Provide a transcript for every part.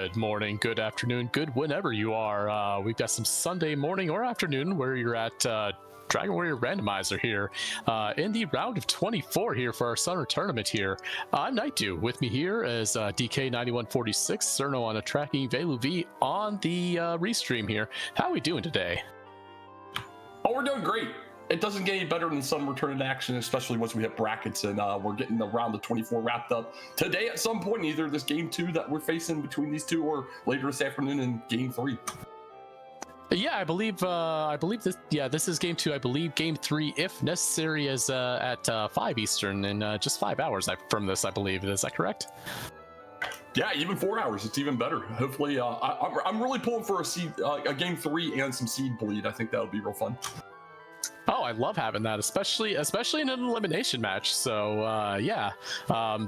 Good morning, good afternoon, good whenever you are. We've got some Sunday morning or afternoon where you're at Dragon Warrior Randomizer here in the round of 24 here for our summer tournament here. I'm Nightdew. With me here is DK9146, Cerno on a tracking, Velu V on the restream here. How are we doing today? Oh, we're doing great. It doesn't get any better than some return to action, especially once we hit brackets and we're getting the round of 24 wrapped up today at some point, either this game 2 that we're facing between these two or later this afternoon in game 3. Yeah, I believe this. Yeah, this is game 2. I believe game 3, if necessary, is at 5 Eastern in just 5 hours from this. I believe. Is that correct? Yeah, even 4 hours. It's even better. Hopefully, I'm really pulling for a game 3 and some seed bleed. I think that would be real fun. Oh, I love having that, especially in an elimination match. So yeah,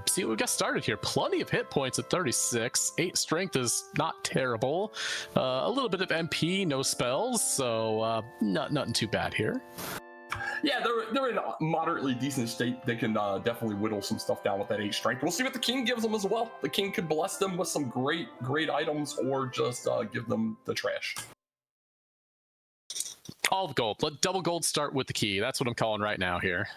see what we got started here. Plenty of hit points at 36. 8 strength is not terrible. A little bit of MP, no spells, so nothing too bad here. Yeah, they're in a moderately decent state. They can definitely whittle some stuff down with that 8 strength. We'll see what the king gives them as well. The king could bless them with some great items, or just give them the trash. All the gold. Let double gold start with the key. That's what I'm calling right now here.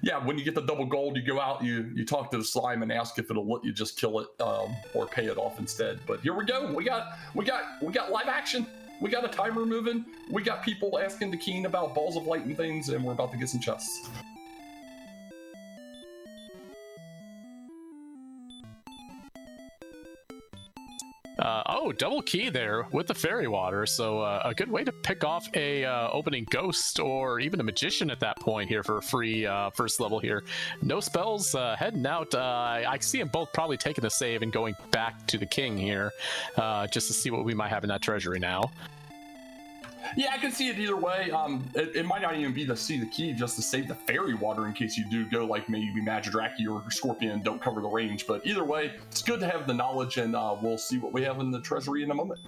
Yeah, when you get the double gold, you go out, you talk to the slime and ask if it'll let you just kill it or pay it off instead. But here we go. We got live action. We got a timer moving. We got people asking the king about balls of light and things, and we're about to get some chests. Oh, double key there with the fairy water, so a good way to pick off a opening ghost or even a magician at that point here for a free first level here. No spells, heading out. I see them both probably taking a save and going back to the king here just to see what we might have in that treasury now. Yeah, I can see it either way. It might not even be to see the key, just to save the fairy water in case you do go like maybe Magidraki or Scorpion and don't cover the range. But either way, it's good to have the knowledge, and we'll see what we have in the treasury in a moment.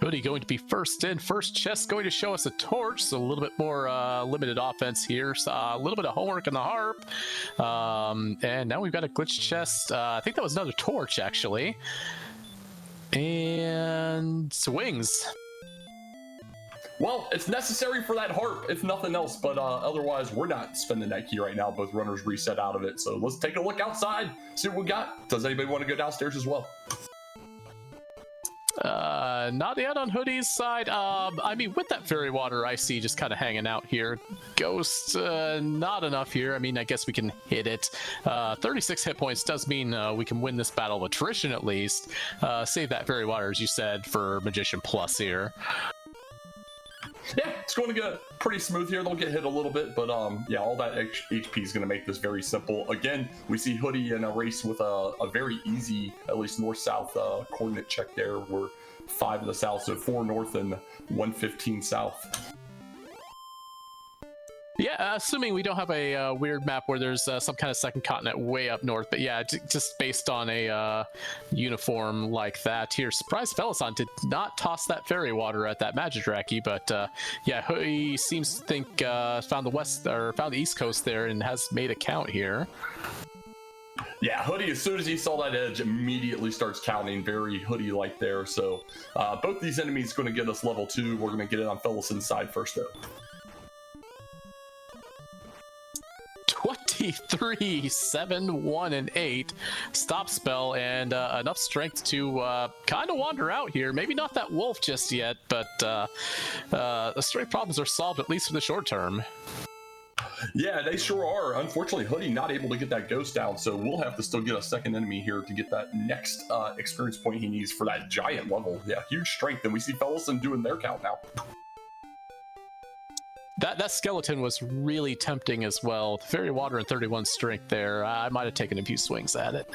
Hoodie going to be first in. First chest going to show us a torch, so a little bit more limited offense here. So, a little bit of homework on the harp. And now we've got a glitch chest. I think that was another torch, actually. And swings. Well, it's necessary for that harp, if nothing else, but otherwise we're not spending that key right now. Both runners reset out of it, so let's take a look outside, see what we got. Does anybody want to go downstairs as well? Not yet on Hoodie's side. I mean, with that fairy water, I see just kind of hanging out here. Ghost, not enough here. I mean, I guess we can hit it. 36 hit points does mean we can win this battle of attrition at least. Save that fairy water, as you said, for Magician Plus here. Yeah, it's going to get pretty smooth here. They'll get hit a little bit, but yeah, all that HP is going to make this very simple. Again, we see Hoodie in a race with a very easy, at least north-south coordinate check there. We're 5 to the south, so 4 north and 115 south. Yeah, assuming we don't have a weird map where there's some kind of second continent way up north, but yeah, just based on a uniform like that here. Surprised Felissan did not toss that fairy water at that Magidraki, but yeah, he seems to think found the east coast there and has made a count here. Yeah, Hoodie, as soon as he saw that edge, immediately starts counting, very Hoodie-like there. So both these enemies are going to get us level 2. We're going to get it on Felissan's side first, though. 23, 7, 1, and 8. Stop spell and enough strength to kind of wander out here. Maybe not that wolf just yet, but the strength problems are solved, at least for the short term. Yeah, they sure are. Unfortunately, Hoodie not able to get that ghost down, so we'll have to still get a second enemy here to get that next experience point he needs for that giant level. Yeah, huge strength, and we see Felissan doing their count now. That skeleton was really tempting as well. Fairy water and 31 strength there. I might have taken a few swings at it.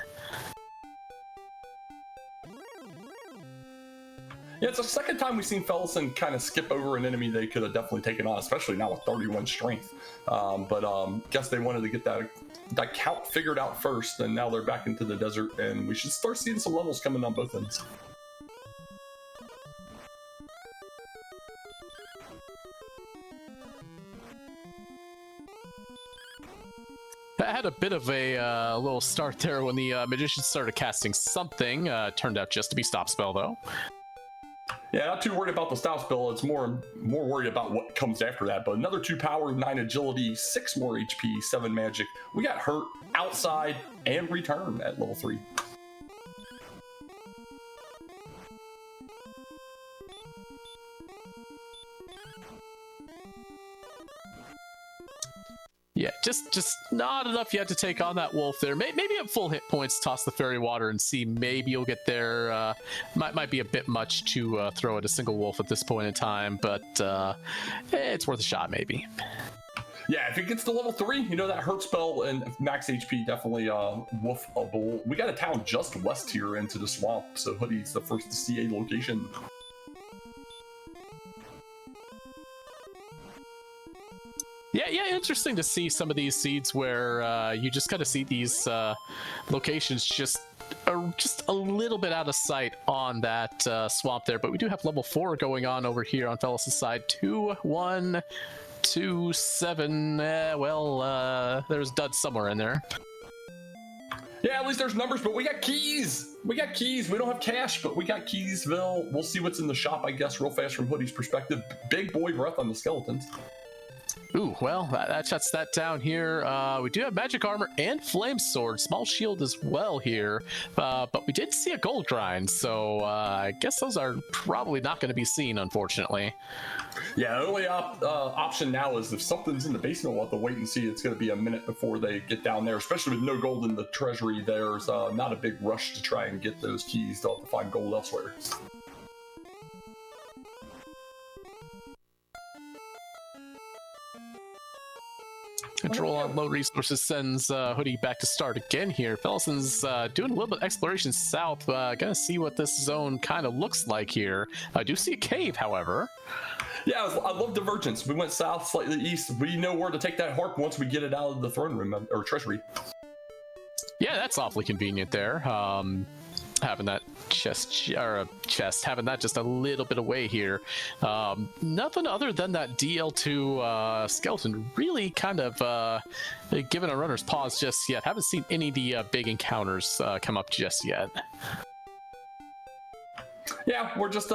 Yeah, it's the second time we've seen Felissan kind of skip over an enemy they could have definitely taken on, especially now with 31 strength. But guess they wanted to get that count figured out first, and now they're back into the desert, and we should start seeing some levels coming on both ends. That had a bit of a little start there when the magician started casting something. Turned out just to be stop spell though. Yeah, not too worried about the stop spell. It's more worried about what comes after that. But another 2 power, 9 agility, 6 more HP, 7 magic. We got hurt, outside, and return at level 3. Yeah, just not enough yet to take on that wolf there. Maybe at full hit points, toss the fairy water and see maybe you'll get there. Might be a bit much to throw at a single wolf at this point in time, but it's worth a shot maybe. Yeah, if it gets to level 3, you know, that hurt spell and max HP definitely wolfable. We got a town just west here into the swamp, so Hoody's the first to see a location. Yeah, interesting to see some of these seeds where you just kind of see these locations just a little bit out of sight on that swamp there. But we do have level 4 going on over here on Felissan's side. 2, 1, 2, 7. There's dud somewhere in there. Yeah, at least there's numbers, but we got keys. We got keys. We don't have cash, but we got keysville. We'll see what's in the shop, I guess, real fast from Hoody's perspective. Big boy breath on the skeletons. Ooh, well, that shuts that down here. We do have magic armor and flame sword, small shield as well here, but we did see a gold grind, so I guess those are probably not going to be seen, unfortunately. Yeah, the only option now is if something's in the basement, we'll have to wait and see. It's going to be a minute before they get down there, especially with no gold in the treasury. There's not a big rush to try and get those keys. They'll have to find gold elsewhere. Control on low resources sends Hoodie back to start again here. Felissan's doing a little bit of exploration south. Gonna see what this zone kind of looks like here. I do see a cave, however. Yeah, I love Divergence. We went south, slightly east. We know where to take that harp once we get it out of the throne room or treasury. Yeah, that's awfully convenient there. Having that having that just a little bit away here. Nothing other than that DL2 skeleton really kind of giving a runner's pause just yet. Haven't seen any of the big encounters come up just yet. Yeah, we're just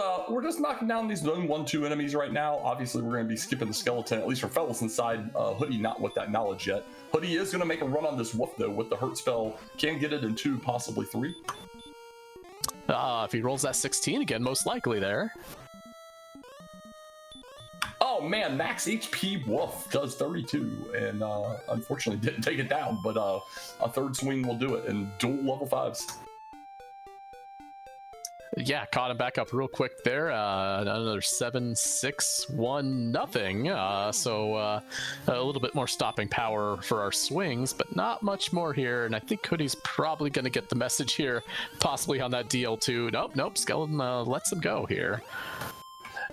knocking down these zone 1-2 enemies right now. Obviously, we're going to be skipping the skeleton, at least from Felissan's side. Hoodie not with that knowledge yet. Hoodie is going to make a run on this wolf, though, with the hurt spell. Can get it in 2, possibly 3. If he rolls that 16 again, most likely there. Oh man, max HP wolf does 32, and unfortunately didn't take it down, but a third swing will do it, and dual level 5s. Yeah, caught him back up real quick there. Another 7, 6, 1, nothing. So a little bit more stopping power for our swings, but not much more here. And I think Hoodie's probably going to get the message here, possibly on that DL2. Nope, Skeleton lets him go here.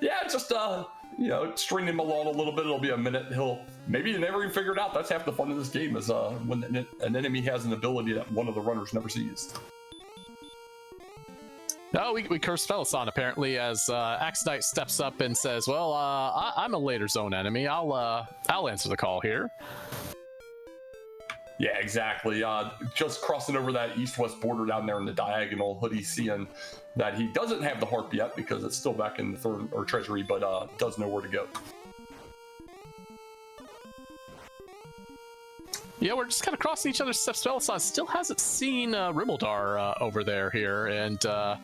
Yeah, just string him along a little bit. It'll be a minute. Maybe never even figure it out. That's half the fun of this game is when an enemy has an ability that one of the runners never sees. No, we curse Felissan apparently as Axonite steps up and says, "Well, I'm a later zone enemy. I'll answer the call here." Yeah, exactly. Just crossing over that east-west border down there in the diagonal. Hoodie seeing that he doesn't have the harp yet because it's still back in the third or treasury, but does know where to go. Yeah, we're just kind of crossing each other's steps. Felissan still hasn't seen Rimmildar over there here, and gonna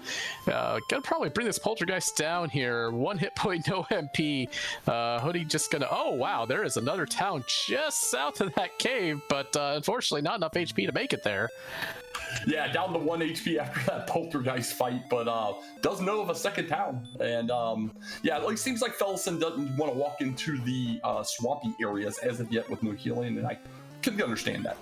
probably bring this poltergeist down here. 1 hit point, no MP. Hoodie just gonna. Oh wow, there is another town just south of that cave, but unfortunately not enough HP to make it there. Yeah, down to 1 HP after that poltergeist fight, but does know of a second town. And it seems like Felissan doesn't want to walk into the swampy areas as of yet with no healing, and I can understand that.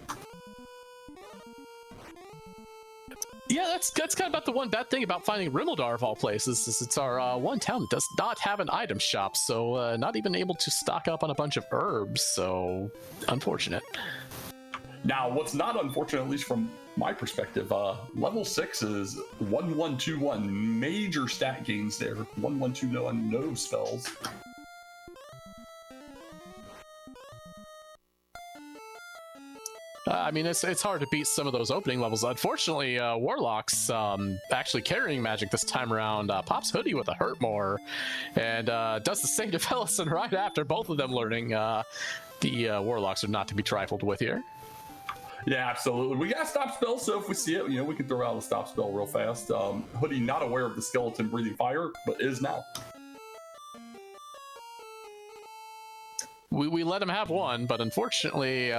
Yeah, that's kind of about the one bad thing about finding Rimmildar of all places is it's our one town that does not have an item shop, so not even able to stock up on a bunch of herbs, so unfortunate. Now, what's not unfortunate, at least from my perspective, level 6 is 1121, major stat gains there. 1121, no spells. I mean, it's hard to beat some of those opening levels. Unfortunately, Warlock's actually carrying magic this time around. Pops Hoodie with a hurt more, and does the same to Felissan right after. Both of them learning the Warlocks are not to be trifled with here. Yeah, absolutely. We got a stop spell, so if we see it, we can throw out a stop spell real fast. Hoodie not aware of the skeleton breathing fire, but is now. We let him have one, but unfortunately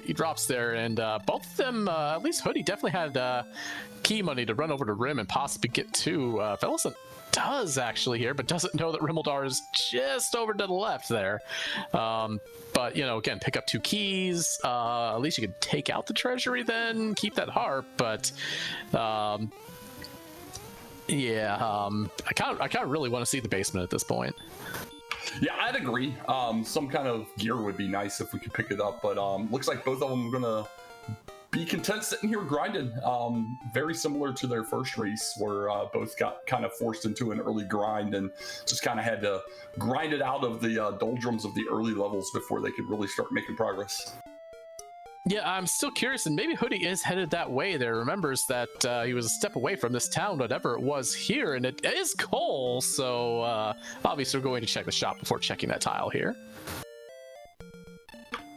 he drops there, and both of them, at least Hoodie, definitely had key money to run over to Rim and possibly get two. Felissan does actually here, but doesn't know that Rimmildar is just over to the left there. But, again, pick up 2 keys. At least you could take out the treasury then, keep that harp, but... I kind of really want to see the basement at this point. Yeah, I'd agree. Some kind of gear would be nice if we could pick it up, but looks like both of them are gonna be content sitting here grinding. Very similar to their first race, where both got kind of forced into an early grind and just kind of had to grind it out of the doldrums of the early levels before they could really start making progress. Yeah, I'm still curious, and maybe Hoodie is headed that way there. Remembers that he was a step away from this town, whatever it was here, and it is coal, so obviously we're going to check the shop before checking that tile here.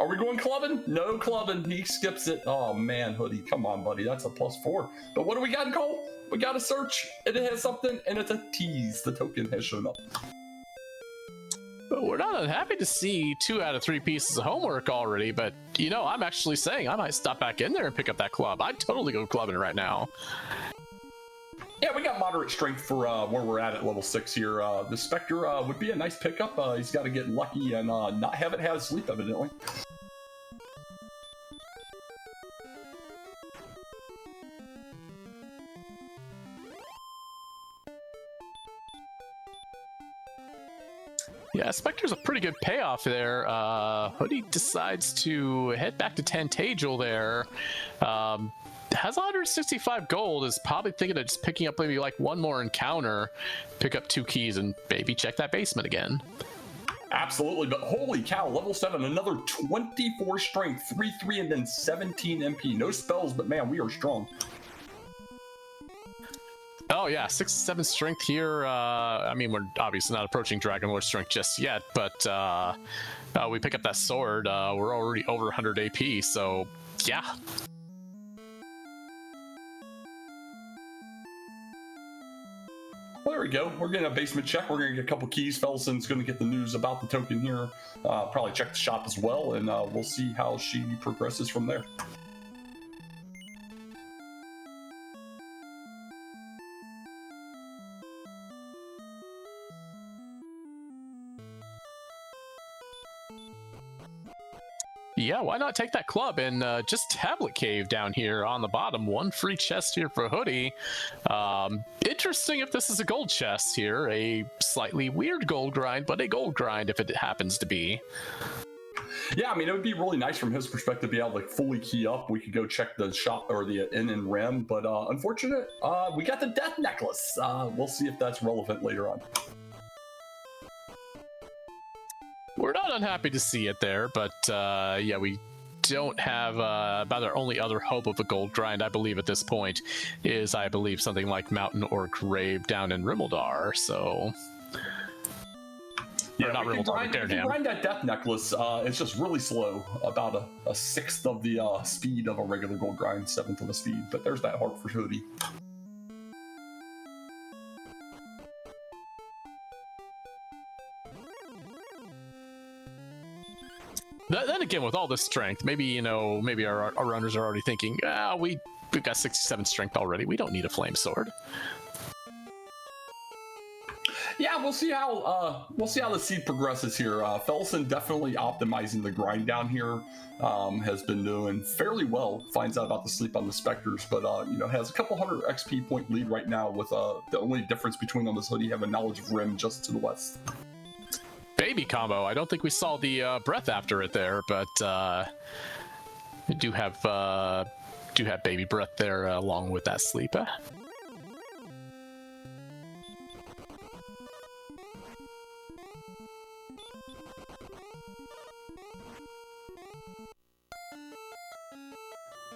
Are we going clubbing? No clubbing. He skips it. Oh, man, Hoodie. Come on, buddy. That's a +4. But what do we got in coal? We got a search, and it has something, and it's a tease. The token has shown up. We're not unhappy to see 2 out of 3 pieces of homework already, but, I'm actually saying I might stop back in there and pick up that club. I'd totally go clubbing right now. Yeah, we got moderate strength for where we're at level 6 here. The Spectre would be a nice pickup. He's got to get lucky and not have it have sleep, evidently. Yeah, Spectre's a pretty good payoff there. Hoodie decides to head back to Tantagel there. Has 165 gold, is probably thinking of just picking up maybe like one more encounter, pick up 2 keys, and maybe check that basement again. Absolutely, but holy cow, level 7, another 24 strength, 3-3, and then 17 MP. No spells, but man, we are strong. Oh yeah, 6-7 strength here. I mean, we're obviously not approaching Dragon Lord strength just yet, but we pick up that sword. We're already over 100 AP, so yeah. Well, there we go. We're getting a basement check. We're going to get a couple keys. Felissan's going to get the news about the token here. Probably check the shop as well, and we'll see how she progresses from there. Yeah, why not take that club and just Tablet Cave down here on the bottom. 1 free chest here for Hoodie. Interesting if this is a gold chest here. A slightly weird gold grind, but a gold grind if it happens to be. Yeah, I mean, it would be really nice from his perspective to be able to fully key up. We could go check the shop or the inn and Rim, but unfortunate, we got the death necklace. We'll see if that's relevant later on. We're not unhappy to see it there, but yeah, we don't have about our only other hope of a gold grind, I believe, at this point is, I believe, something like Mountain or Grave down in Rimmildar, so... Yeah, we can grind that death necklace. It's just really slow, about a 1/6 of the speed of a regular gold grind, 7th of the speed, but there's that heart for Hoodie. Then again, with all this strength, maybe, maybe our runners are already thinking, we've got 67 strength already. We don't need a flame sword. Yeah, we'll see how the seed progresses here. Felissan definitely optimizing the grind down here. Has been doing fairly well. Finds out about the sleep on the Spectres, but has a couple hundred XP point lead right now. With the only difference between on this Hoodie have a knowledge of Rim just to the west. Baby combo. I don't think we saw the breath after it there, but we do have baby breath there along with that sleep.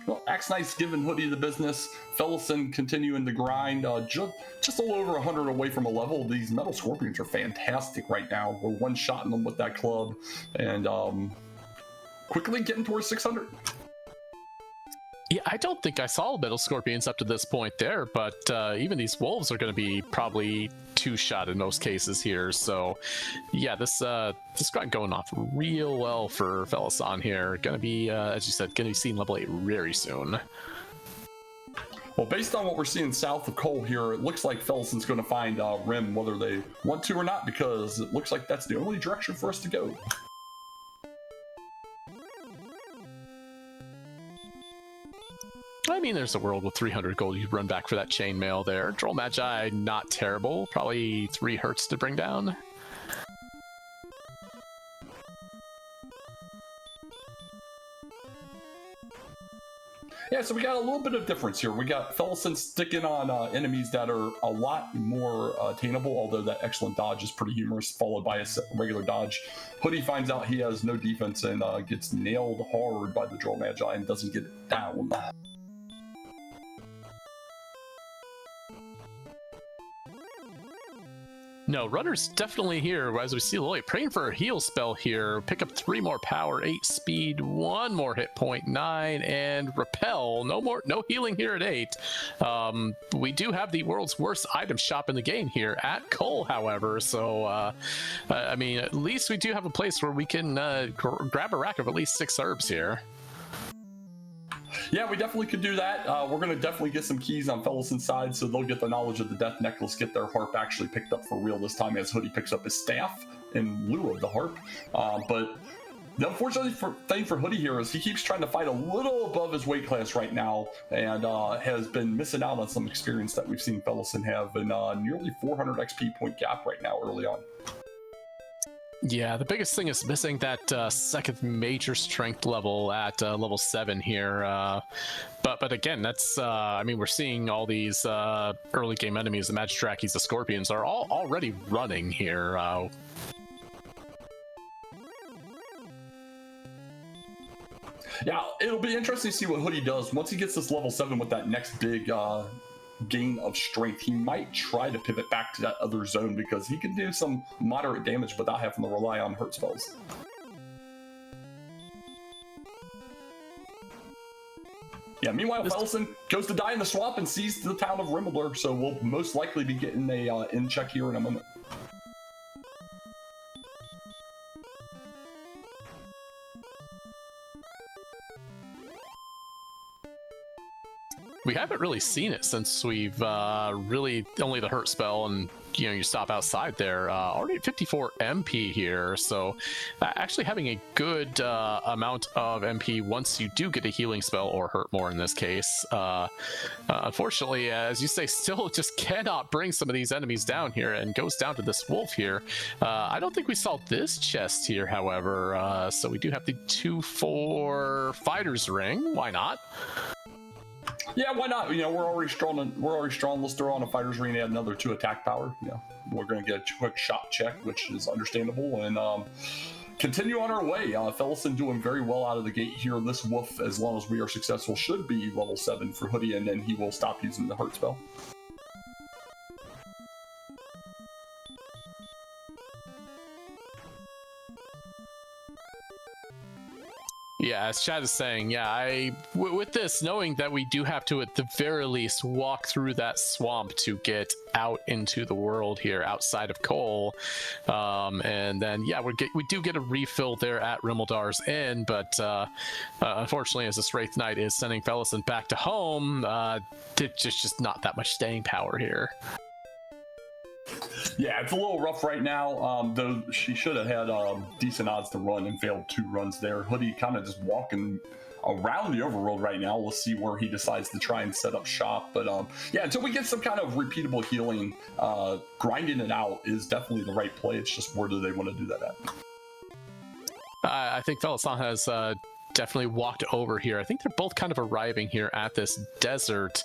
Well, Axe Knight's giving Hoodie the business. Felissan continuing the grind. Just a little over 100 away from a level. These Metal Scorpions are fantastic right now. We're one-shotting them with that club. And quickly getting towards 600. Yeah, I don't think I saw Metal Scorpions up to this point there, but even these wolves are going to be probably two-shot in most cases here. So, yeah, this grind going off real well for Felissan here. Going to be, as you said, going to be seeing level 8 very soon. Well, based on what we're seeing south of Cole here, it looks like Felissan's going to find Rim whether they want to or not, because it looks like that's the only direction for us to go. I mean, there's a world with 300 gold you run back for that chainmail there. Droll Magi, not terrible. Probably 3 hertz to bring down. Yeah, so we got a little bit of difference here. We got Felissan sticking on enemies that are a lot more attainable, although that excellent dodge is pretty humorous, followed by a regular dodge. Hoodie finds out he has no defense and gets nailed hard by the Droll Magi and doesn't get it down. No, Runner's definitely here, as we see Lloyd praying for a heal spell here. Pick up 3 more power, 8 speed, 1 more hit point, 9, and repel. No healing here at 8. We do have the world's worst item shop in the game here at Cole, however, so I mean, at least we do have a place where we can grab a rack of at least 6 herbs here. Yeah, we definitely could do that. We're going to definitely get some keys on Felissan's side, so they'll get the knowledge of the Death Necklace, get their harp actually picked up for real this time, as Hoodie picks up his staff in lieu of the harp. But the unfortunate thing for Hoodie here is he keeps trying to fight a little above his weight class right now, and has been missing out on some experience that we've seen Felissan have in nearly 400 XP point gap right now early on. Yeah, the biggest thing is missing that second major strength level at level 7 here. But again, that's I mean, we're seeing all these early game enemies, the Magidrakis, the Scorpions, are all already running here. Yeah, it'll be interesting to see what Hoodie does once he gets this level 7 with that next big gain of strength. He might try to pivot back to that other zone, because he can do some moderate damage without having to rely on hurt spells. Yeah, meanwhile, Felissan goes to die in the swamp and sees the town of Rimmler, so we'll most likely be getting a in check here in a moment. We haven't really seen it since we've really only the hurt spell, and you stop outside there. Already at 54 MP here, so actually having a good amount of MP once you do get a healing spell, or hurt more in this case. Unfortunately, as you say, still just cannot bring some of these enemies down here, and goes down to this wolf here. I don't think we saw this chest here, however, so we do have the 2-4 Fighter's Ring. Why not? Yeah, why not? We're already strong. Let's throw on a Fighter's Ring and add another 2 attack power. We're going to get a quick shot check, which is understandable, and continue on our way. Felissan doing very well out of the gate here. This wolf, as long as we are successful, should be level 7 for Hoodie, and then he will stop using the hurt spell. Yeah, as Chad is saying, yeah, with this, knowing that we do have to, at the very least, walk through that swamp to get out into the world here outside of Cole, and then, yeah, we do get a refill there at Rimmeldar's Inn, but unfortunately, as this Wraith Knight is sending Felissan back to home, there's just not that much staying power here. Yeah, it's a little rough right now, though she should have had decent odds to run and failed 2 runs there. Hoodie kind of just walking around the overworld right now. We'll see where he decides to try and set up shop. But yeah, until we get some kind of repeatable healing, grinding it out is definitely the right play. It's just where do they want to do that at? I think Felissan has definitely walked over here. I think they're both kind of arriving here at this desert,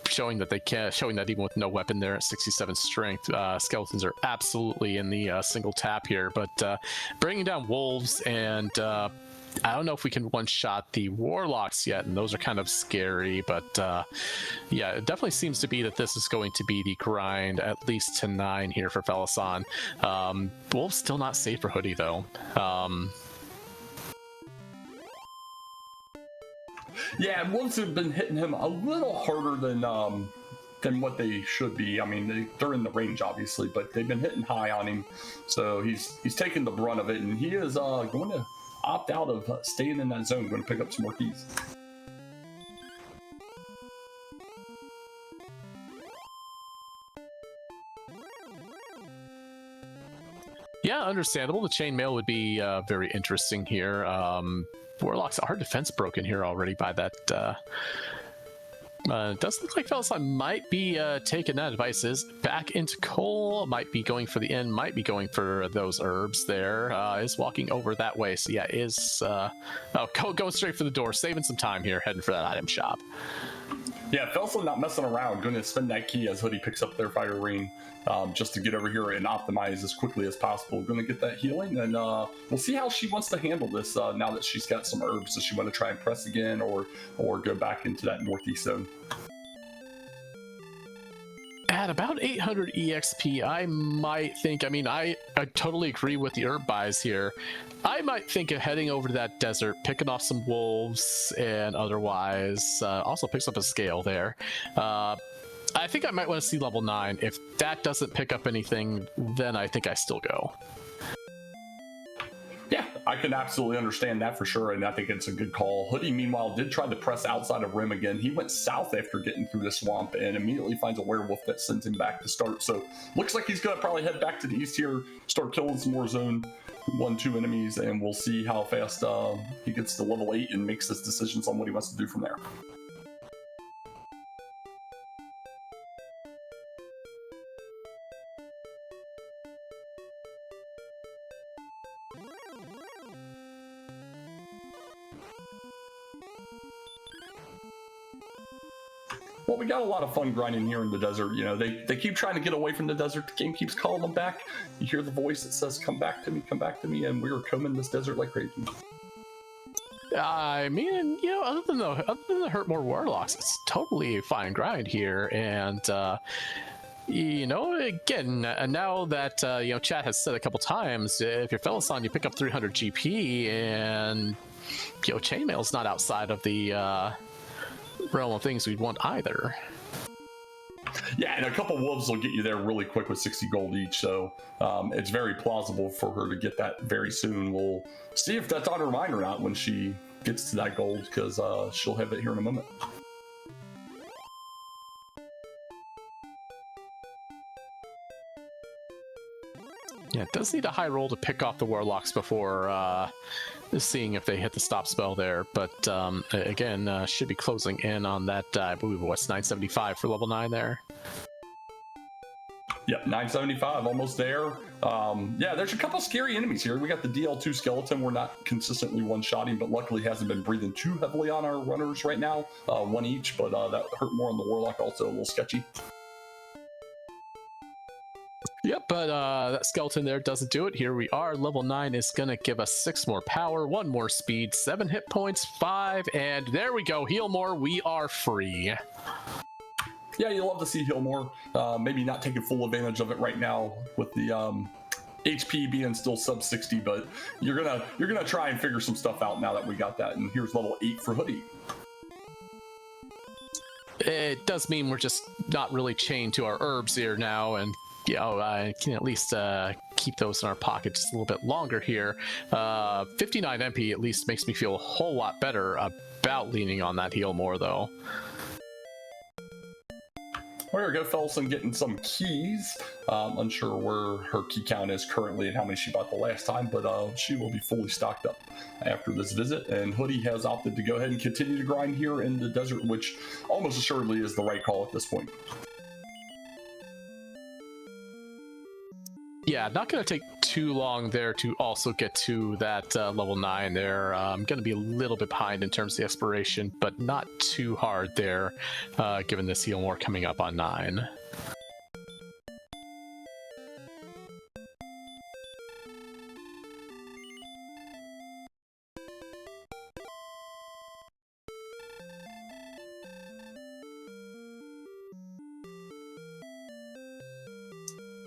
showing that even with no weapon there at 67 strength, skeletons are absolutely in the single tap here. But bringing down wolves and I don't know if we can one-shot the Warlocks yet, and those are kind of scary, but yeah, it definitely seems to be that this is going to be the grind, at least to 9 here for Felissan. Wolf's still not safe for Hoodie, though. Yeah, Wolves have been hitting him a little harder than what they should be. I mean, they're in the range, obviously, but they've been hitting high on him, so he's taking the brunt of it, and he is going to opt out of staying in that zone, going to pick up some more keys. Yeah, understandable. The chainmail would be very interesting here. Warlock's our defense broken here already by that. It does look like Felissan might be taking that advice is back into coal, might be going for the inn, might be going for those herbs there, is walking over that way. So yeah, is going straight for the door, saving some time here, heading for that item shop. Yeah, Felissan not messing around, going to spend that key as Hoodie picks up their fire ring just to get over here and optimize as quickly as possible. Going to get that healing, and we'll see how she wants to handle this now that she's got some herbs. Does she want to try and press again or go back into that northeast zone? At about 800 EXP, I might think, I mean, I totally agree with the herb buys here. I might think of heading over to that desert, picking off some wolves, and otherwise, also picks up a scale there. I think I might want to see level 9. If that doesn't pick up anything, then I think I still go. Yeah, I can absolutely understand that for sure, and I think it's a good call. Hoodie, meanwhile, did try to press outside of Rim again. He went south after getting through the swamp and immediately finds a werewolf that sends him back to start. So looks like he's going to probably head back to the east here, start killing some more zone 1-2 enemies, and we'll see how fast he gets to level 8 and makes his decisions on what he wants to do from there. Well, we got a lot of fun grinding here in the desert. You know, they keep trying to get away from the desert. The game keeps calling them back. You hear the voice that says, come back to me, and we are combing this desert like crazy. I mean, you know, other than the hurt more warlocks, it's totally a fine grind here, and you know, again, now that you know, chat has said a couple times, if you're Felissan, you pick up 300 GP, and you know, chainmail's not outside of the realm of things we'd want either. Yeah, and a couple wolves will get you there really quick with 60 gold each, so it's very plausible for her to get that very soon. We'll see if that's on her mind or not when she gets to that gold, because she'll have it here in a moment. Yeah, it does need a high roll to pick off the warlocks before seeing if they hit the stop spell there, but again, should be closing in on that, I believe, what's 975 for level 9 there? Yep, 975, almost there. Yeah, there's a couple scary enemies here. We got the DL2 skeleton we're not consistently one-shotting, but luckily hasn't been breathing too heavily on our runners right now. 1 each, but that hurt more on the warlock, also a little sketchy. Yep, but that skeleton there doesn't do it. Here we are. Level 9 is going to give us 6 more power, 1 more speed, 7 hit points, 5, and there we go. Heal more. We are free. Yeah, you love to see heal more. Maybe not taking full advantage of it right now with the HP being still sub 60, but you're gonna try and figure some stuff out now that we got that. And here's level 8 for Hoodie. It does mean we're just not really chained to our herbs here now, and you know, I can at least keep those in our pocket just a little bit longer here. 59 MP at least makes me feel a whole lot better about leaning on that heal more, though. Well, there we go, Felissan getting some keys. Unsure where her key count is currently and how many she bought the last time, but she will be fully stocked up after this visit. And Hoodie has opted to go ahead and continue to grind here in the desert, which almost assuredly is the right call at this point. Yeah, not going to take too long there to also get to that level 9 there. I'm going to be a little bit behind in terms of the expiration, but not too hard there, given this heal more coming up on 9.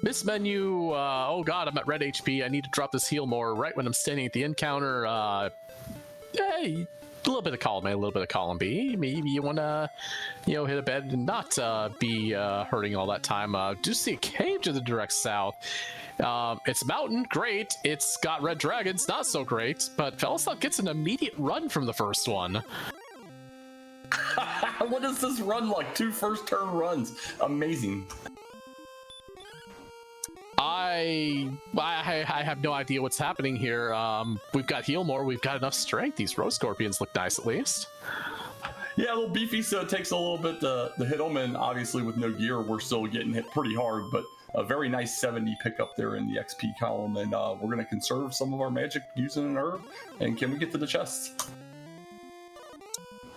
Miss menu, oh god, I'm at red HP. I need to drop this heal more right when I'm standing at the encounter. Hey, a little bit of column A, a little bit of column B. Maybe you want to, hit a bed and not be hurting all that time. Do see a cave to the direct south. It's mountain, great. It's got red dragons, not so great. But Felissan gets an immediate run from the first one. What is this run like? 2 first turn runs. Amazing. I have no idea what's happening here. We've got heal more. We've got enough strength. These rose scorpions look nice, at least. Yeah, a little beefy, so it takes a little bit to hit them. And obviously, with no gear, we're still getting hit pretty hard. But a very nice 70 pickup there in the XP column. And we're going to conserve some of our magic using an herb. And can we get to the chest?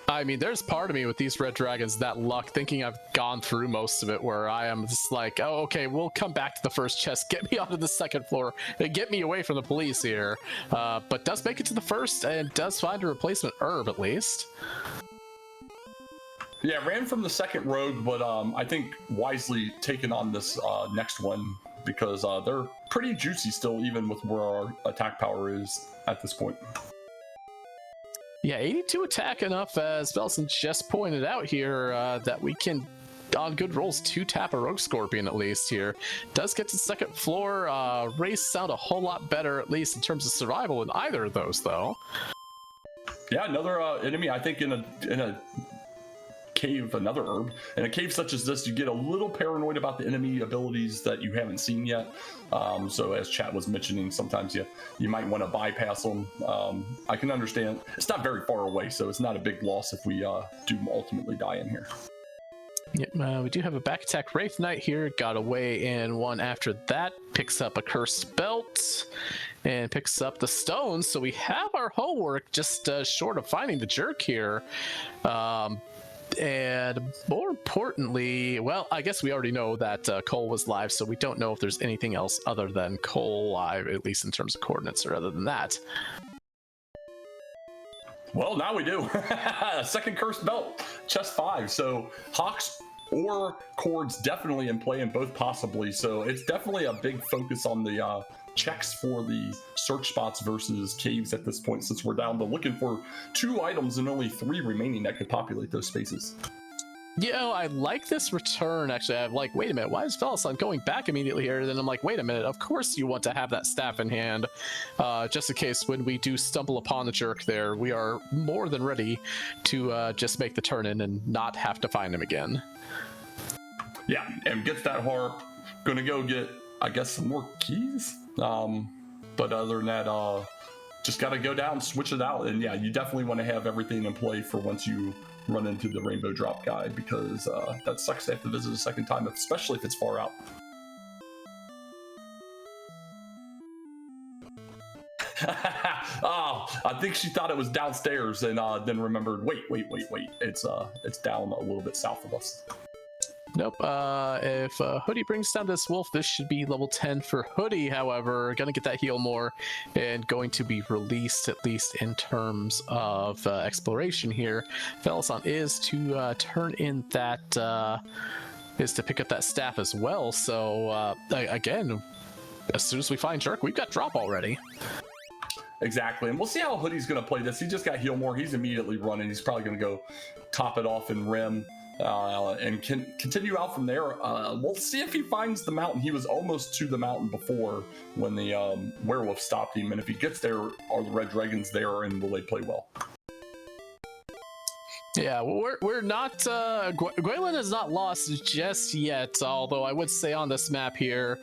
I mean, there's part of me with these red dragons, that luck, thinking I've gone through most of it, where I am just like, oh, okay, we'll come back to the first chest, get me onto the second floor, and get me away from the police here. But does make it to the first, and does find a replacement herb, at least. Yeah, ran from the second rogue, but I think wisely taken on this next one, because they're pretty juicy still, even with where our attack power is at this point. Yeah, 82 attack enough, as Felissan just pointed out here, that we can, on good rolls, 2-tap a Rogue Scorpion at least here. Does get to the second floor. Race sound a whole lot better, at least in terms of survival, in either of those, though. Yeah, another enemy, I think, in a cave, another herb. In a cave such as this, you get a little paranoid about the enemy abilities that you haven't seen yet. So as chat was mentioning, sometimes you might want to bypass them. I can understand. It's not very far away, so it's not a big loss if we do ultimately die in here. Yep, we do have a back attack Wraith Knight here. Got away in one after that. Picks up a Cursed Belt and picks up the stones. So we have our homework, just short of finding the jerk here. And more importantly, well, I guess we already know that Cole was live, so we don't know if there's anything else other than Cole live, at least in terms of coordinates, or other than that. Well, now we do. Second Cursed Belt, chest 5. So Hawks or Cords definitely in play, and both possibly. So it's definitely a big focus on the checks for the search spots versus caves at this point, since we're down to looking for 2 items and only 3 remaining that could populate those spaces. I like this return, actually. I'm like, wait a minute, why is Felissan going back immediately here? And then I'm like, wait a minute, of course you want to have that staff in hand, just in case when we do stumble upon the jerk there, we are more than ready to just make the turn in and not have to find him again. Yeah, and gets that harp. Gonna go get, I guess, some more keys? But other than that, just gotta go down, switch it out, and yeah, you definitely want to have everything in play for once you run into the rainbow drop guy, because that sucks to have to visit a second time, especially if it's far out. Oh, I think she thought it was downstairs, and then remembered, wait, it's down a little bit south of us. Nope. If Hoodie brings down this wolf, this should be level 10 for Hoodie, however. Gonna get that heal more and going to be released, at least in terms of exploration here. Felissan is to turn in that, is to pick up that staff as well. So, again, as soon as we find Jerk, we've got drop already. Exactly, and we'll see how Hoodie's gonna play this. He just got heal more. He's immediately running. He's probably gonna go top it off in Rim. And can continue out from there. We'll see if he finds the mountain. He was almost to the mountain before when the werewolf stopped him, and if he gets there, are the red dragons there, and will they play well? Yeah, we're not, Gwaylan is not lost just yet, although I would say on this map here,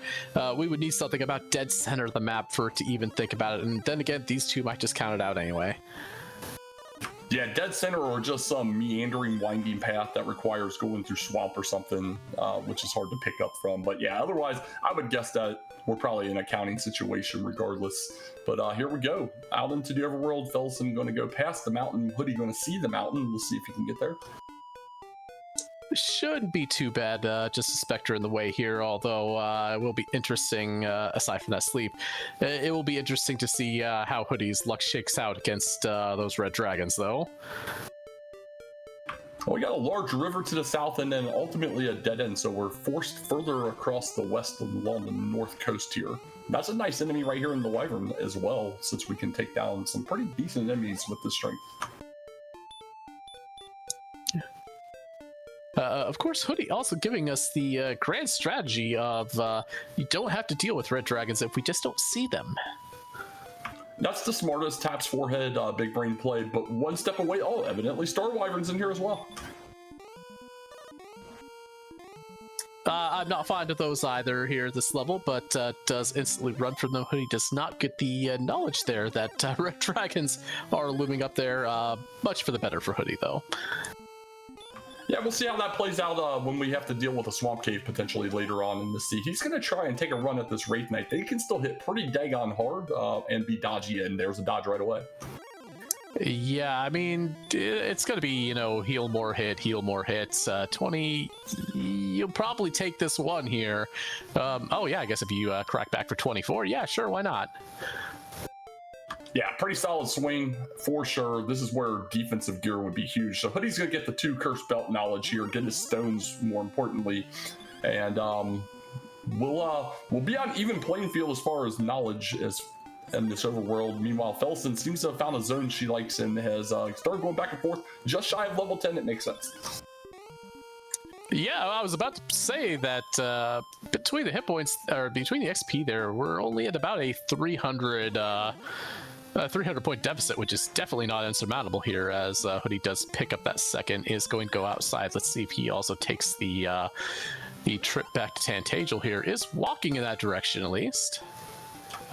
we would need something about dead center of the map for it to even think about it, and then again, these two might just count it out anyway. Yeah, dead center or just some meandering winding path that requires going through swamp or something, which is hard to pick up from. But yeah, otherwise, I would guess that we're probably in a counting situation regardless. But here we go. Out into the overworld. Felissan going to go past the mountain. Hoodie going to see the mountain. We'll see if he can get there. Shouldn't be too bad, just a Spectre in the way here, although it will be interesting, aside from that sleep, it will be interesting to see how Hoodie's luck shakes out against those red dragons, though. Well, we got a large river to the south and then ultimately a dead end, so we're forced further across the west along the north coast here. That's a nice enemy right here in the Wyvern as well, since we can take down some pretty decent enemies with this strength. Of course, Hoodie also giving us the grand strategy of you don't have to deal with red dragons if we just don't see them. That's the smartest taps forehead big brain play, but one step away. Oh, evidently Star Wyvern's in here as well. I'm not fond of those either here at this level, but does instantly run from them. Hoodie does not get the knowledge there that red dragons are looming up there. Much for the better for Hoodie, though. Yeah, we'll see how that plays out when we have to deal with a swamp cave potentially later on in the sea. He's going to try and take a run at this Wraith Knight. They can still hit pretty daggone hard and be dodgy, and there's a dodge right away. Yeah, I mean, it's going to be, you know, heal more hits. 20, you'll probably take this one here. Oh, yeah, I guess if you crack back for 24, yeah, sure, why not? Yeah, pretty solid swing for sure. This is where defensive gear would be huge. So Hoodie's going to get the 2 Curse Belt knowledge here, get his stones more importantly. And we'll be on even playing field as far as knowledge as in this overworld. Meanwhile, Felissan seems to have found a zone she likes and has started going back and forth just shy of level 10. It makes sense. Yeah, I was about to say that between the hit points, or between the XP there, we're only at about a 300 point deficit, which is definitely not insurmountable here, as Hoodie does pick up that second, is going to go outside. Let's see if he also takes the trip back to Tantagel here, is walking in that direction at least.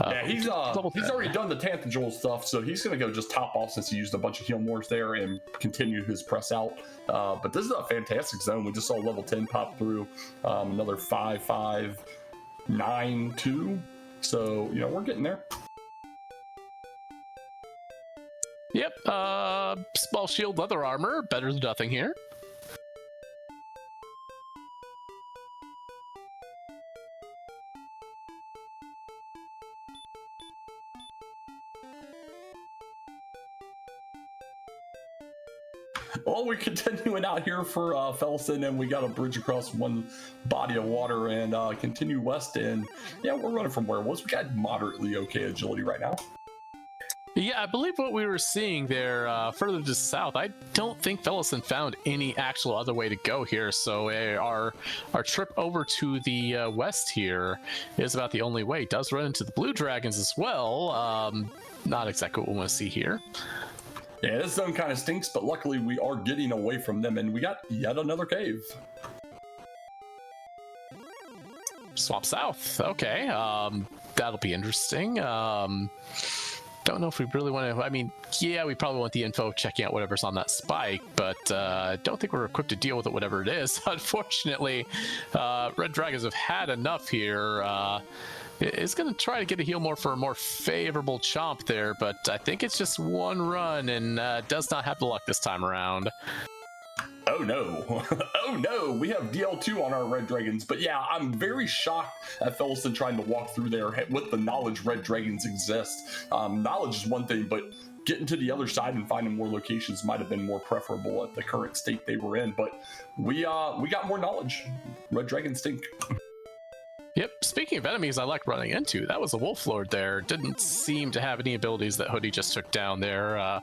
Yeah, he's already done the Tantagel stuff, so he's going to go just top off since he used a bunch of heal mores there and continue his press out. But this is a fantastic zone. We just saw level 10 pop through, another 5, 5, 9, 2. So, you know, we're getting there. Yep, small shield, leather armor, better than nothing here. Well, we're continuing out here for Felissan, and we got a bridge across one body of water and continue west. And yeah, we're running from werewolves. We got moderately okay agility right now. Yeah, I believe what we were seeing there further to the south, I don't think Felissan found any actual other way to go here. So our trip over to the west here is about the only way. It does run into the blue dragons as well. Not exactly what we want to see here. Yeah, this zone kind of stinks, but luckily we are getting away from them, and we got yet another cave. Swamp south. Okay, that'll be interesting. Don't know if we really want to. I mean, yeah, we probably want the info of checking out whatever's on that spike, but don't think we're equipped to deal with it, whatever it is. Unfortunately, red dragons have had enough here. It's going to try to get a heal more for a more favorable chomp there, but I think it's just one run and does not have the luck this time around. Oh no, oh no, we have DL2 on our red dragons. But yeah, I'm very shocked at Felissan trying to walk through there with the knowledge red dragons exist. Knowledge is one thing, but getting to the other side and finding more locations might have been more preferable at the current state they were in. But we got more knowledge. Red dragons stink. Yep, speaking of enemies I like running into, that was a Wolf Lord there. Didn't seem to have any abilities that Hoodie just took down there.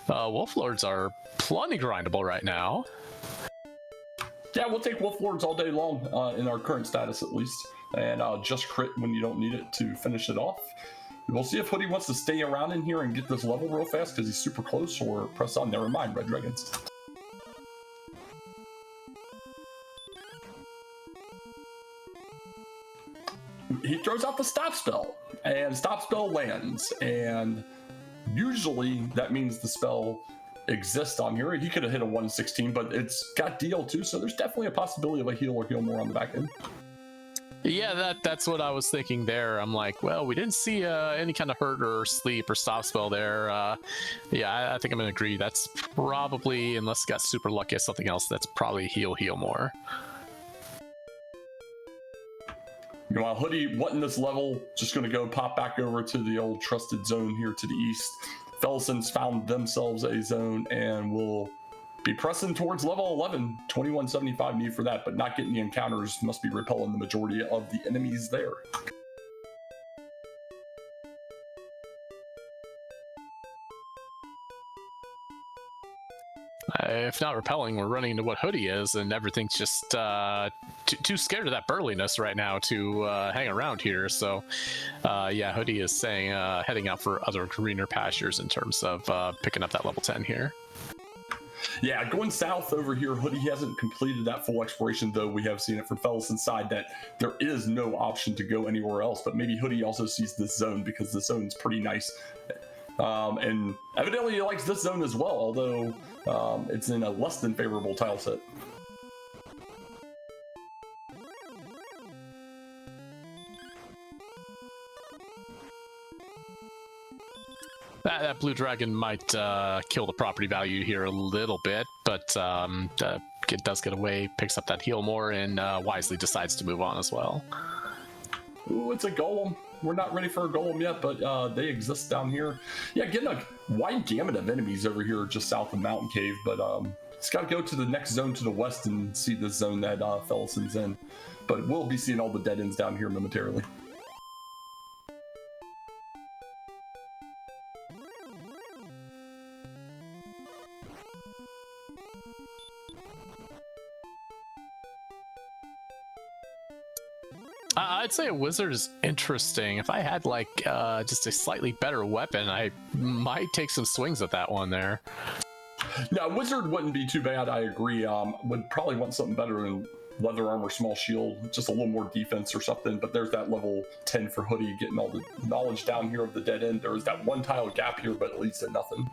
Wolf Lords are plenty grindable right now. Yeah, we'll take Wolf Lords all day long in our current status at least. And just crit when you don't need it to finish it off. We'll see if Hoodie wants to stay around in here and get this level real fast because he's super close, or press on. Never mind, red dragons. He throws out the stop spell, and stop spell lands, and usually that means the spell exists on here. He could have hit a 116, but it's got DL2, so there's definitely a possibility of a heal or heal more on the back end. Yeah, that's what I was thinking there. I'm like, well, we didn't see any kind of hurt or sleep or stop spell there. Yeah, I think I'm going to agree. That's probably, unless it got super lucky at something else, that's probably heal more. Meanwhile, Hoodie wanting this level, just going to go pop back over to the old trusted zone here to the east. Felissan's found themselves a zone and will be pressing towards level 11. 2175 need for that, but not getting the encounters must be repelling the majority of the enemies there. If not repelling, we're running into what Hoodie is, and everything's just too scared of that burliness right now to hang around here. So, yeah, Hoodie is saying heading out for other greener pastures in terms of picking up that level 10 here. Yeah, going south over here, Hoodie hasn't completed that full exploration, though we have seen it from Felissan's side that there is no option to go anywhere else. But maybe Hoodie also sees this zone because the zone's pretty nice. And evidently he likes this zone as well, although it's in a less than favorable tile set. That blue dragon might kill the property value here a little bit, but it does get away, picks up that heal more, and wisely decides to move on as well. Ooh, it's a golem. We're not ready for a golem yet, but they exist down here. Yeah, getting a wide gamut of enemies over here just south of Mountain Cave, but it's got to go to the next zone to the west and see the zone that Felissan's in. But we'll be seeing all the dead ends down here momentarily. I'd say a wizard is interesting. If I had like just a slightly better weapon, I might take some swings at that one there. No, wizard wouldn't be too bad. I agree. Would probably want something better than leather armor, small shield, just a little more defense or something. But there's that level 10 for Hoodie, getting all the knowledge down here of the dead end. There's that one tile gap here, but it leads to nothing.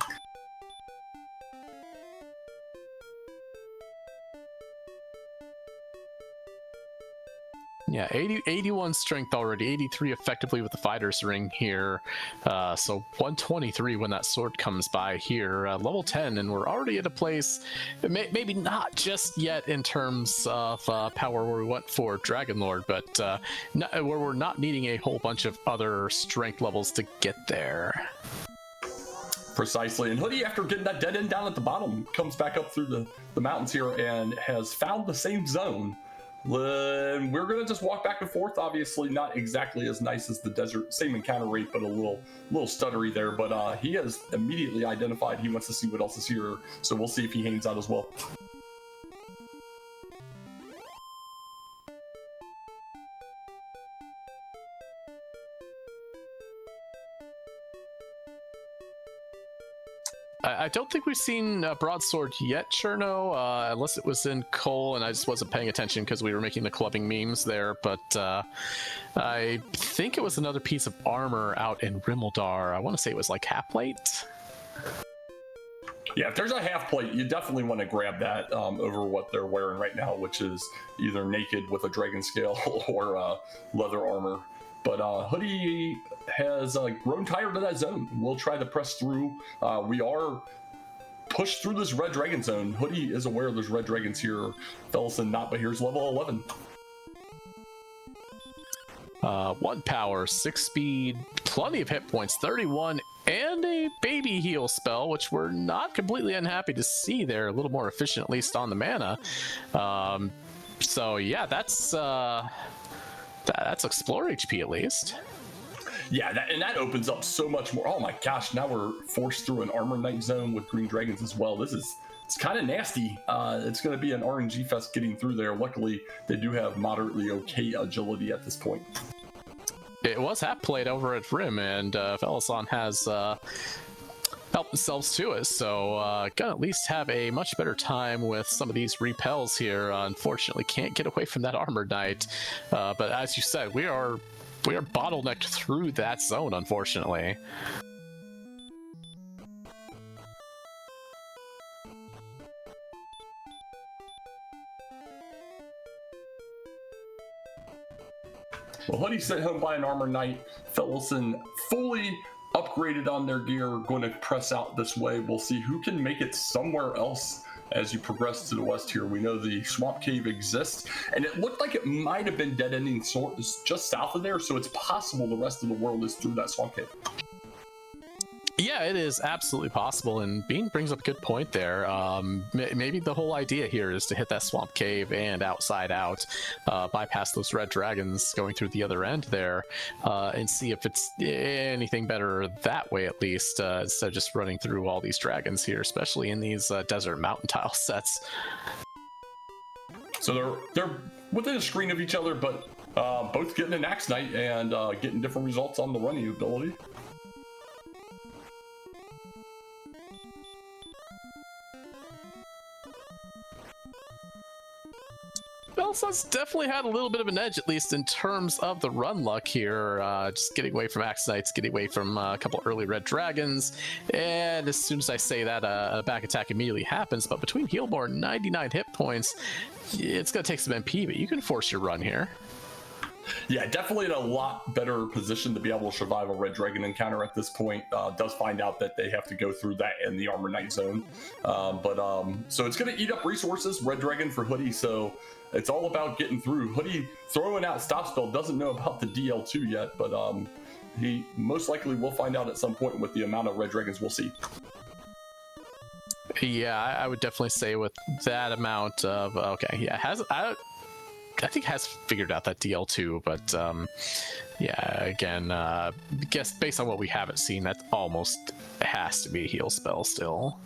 Yeah, 81 strength already, 83 effectively with the fighter's ring here. So 123 when that sword comes by here. Level 10, and we're already at a place, maybe not just yet in terms of power where we went for Dragon Lord, but where we're not needing a whole bunch of other strength levels to get there. Precisely, and Hoodie, after getting that dead end down at the bottom, comes back up through the mountains here and has found the same zone. We're gonna just walk back and forth. Obviously not exactly as nice as the desert, same encounter rate, but a little stuttery there. But he has immediately identified he wants to see what else is here, so we'll see if he hangs out as well. I don't think we've seen Broadsword yet, Cherno, unless it was in Cole and I just wasn't paying attention because we were making the clubbing memes there, but I think it was another piece of armor out in Rimeldar. I want to say it was like half plate. Yeah, if there's a half plate, you definitely want to grab that over what they're wearing right now, which is either naked with a dragon scale or leather armor. But Hoodie has grown tired of that zone. We'll try to press through. We are pushed through this red dragon zone. Hoodie is aware there's red dragons here. Felissan not, but here's level 11. 1 power, 6 speed, plenty of hit points, 31, and a baby heal spell, which we're not completely unhappy to see there. A little more efficient, at least on the mana. So yeah, that's Explore HP at least. Yeah, that opens up so much more. Oh my gosh, now we're forced through an Armor Knight zone with green dragons as well. It's kind of nasty. It's going to be an RNG fest getting through there. Luckily, they do have moderately okay agility at this point. It was half played over at Rim, and Felissan has helped themselves to it, so gonna at least have a much better time with some of these repels here. Unfortunately, can't get away from that Armored Knight, but as you said, we are bottlenecked through that zone, unfortunately. Well, Hoodie sent home by an Armored Knight. Felissan fully upgraded on their gear, going to press out this way. We'll see who can make it somewhere else as you progress to the west here. We know the Swamp Cave exists, and it looked like it might have been dead-ending just south of there, so it's possible the rest of the world is through that Swamp Cave. Yeah, it is absolutely possible, and Bean brings up a good point there. Maybe the whole idea here is to hit that swamp cave and outside out, bypass those red dragons going through the other end there, and see if it's anything better that way at least, instead of just running through all these dragons here, especially in these desert mountain tile sets. So they're within a screen of each other, but both getting an Axe Knight and getting different results on the running ability. Felissan's definitely had a little bit of an edge, at least in terms of the run luck here. Just getting away from Axe Knights, getting away from a couple early red dragons, and as soon as I say that, a back attack immediately happens. But between Healmore, 99 hit points, it's going to take some MP, but you can force your run here. Yeah, definitely in a lot better position to be able to survive a red dragon encounter at this point. Does find out that they have to go through that in the Armor Knight zone. So it's going to eat up resources, red dragon for Hoodie, so it's all about getting through. Hoodie throwing out stop spell, doesn't know about the DL2 yet, but he most likely will find out at some point with the amount of red dragons we'll see. Yeah, I would definitely say with that amount of, okay, yeah, I think has figured out that DL2, but yeah, again, guess based on what we haven't seen, that almost has to be a heal spell still.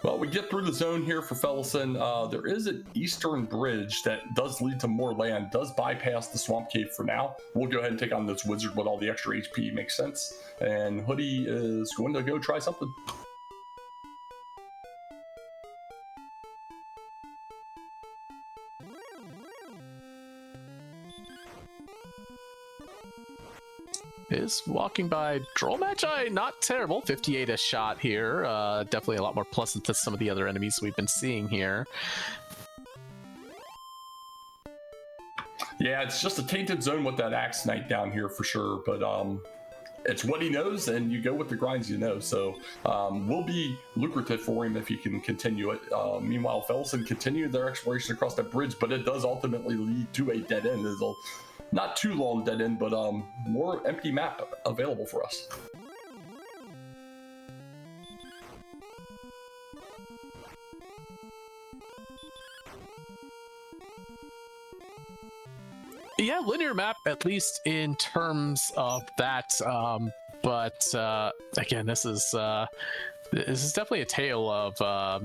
Well, we get through the zone here for Felissan. There is an eastern bridge that does lead to more land, does bypass the swamp cave for now. We'll go ahead and take on this wizard with all the extra HP, makes sense. And Hoodie is going to go try something. Is walking by Droll Magi, not terrible. 58 a shot here. Definitely a lot more pleasant than some of the other enemies we've been seeing here. Yeah, it's just a tainted zone with that Axe Knight down here for sure, but it's what he knows, and you go with the grinds you know, so will be lucrative for him if he can continue it. Meanwhile, Felissan continued their exploration across that bridge, but it does ultimately lead to a dead end. There's a not too long dead end, but more empty map available for us. Yeah, linear map, at least in terms of that. But again, this is definitely a tale of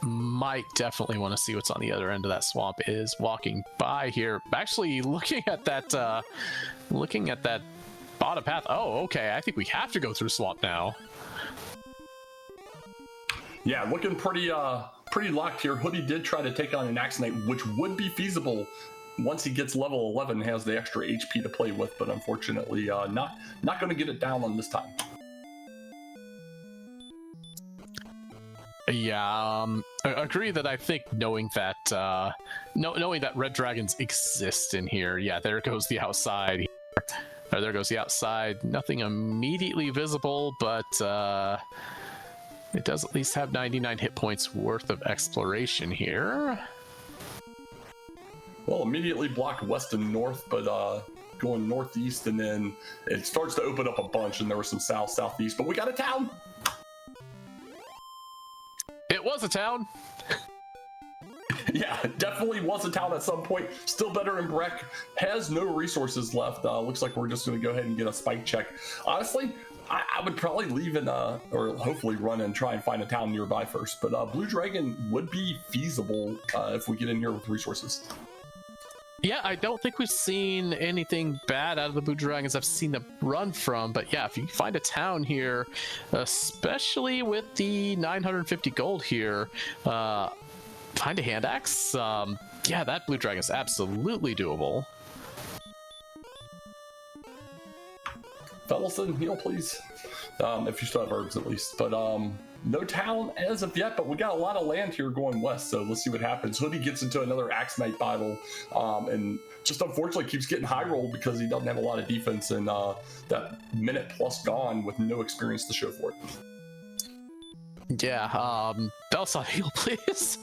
might definitely want to see what's on the other end of that swamp. Is walking by here, actually looking at that bottom path. Oh, okay, I think we have to go through swamp now. Yeah, looking pretty locked here. Hoodie did try to take on an Axe Knight, which would be feasible once he gets level 11, has the extra HP to play with, but unfortunately not going to get it down on this time. Yeah, I agree that I think knowing that knowing that red dragons exist in here, yeah, there goes the outside here. Or there goes the outside. Nothing immediately visible, but it does at least have 99 hit points worth of exploration here. Well, immediately blocked west and north, but going northeast, and then it starts to open up a bunch, and there was some southeast, but we got a town! It was a town. Yeah, definitely was a town at some point. Still better than Breck. Has no resources left. Looks like we're just going to go ahead and get a spike check. Honestly, I would probably leave and or hopefully run and try and find a town nearby first. But Blue Dragon would be feasible if we get in here with resources. Yeah, I don't think we've seen anything bad out of the Blue Dragons I've seen them run from, but yeah, if you find a town here, especially with the 950 gold here, find a hand axe, yeah, that Blue Dragon is absolutely doable. Felissan, heal please. If you still have herbs at least, but no town as of yet, but we got a lot of land here going west, so let's see what happens. Hoodie gets into another Axe Knight battle, and just unfortunately keeps getting high rolled because he doesn't have a lot of defense, and that minute plus gone with no experience to show for it. Yeah, Felissan, heal, please.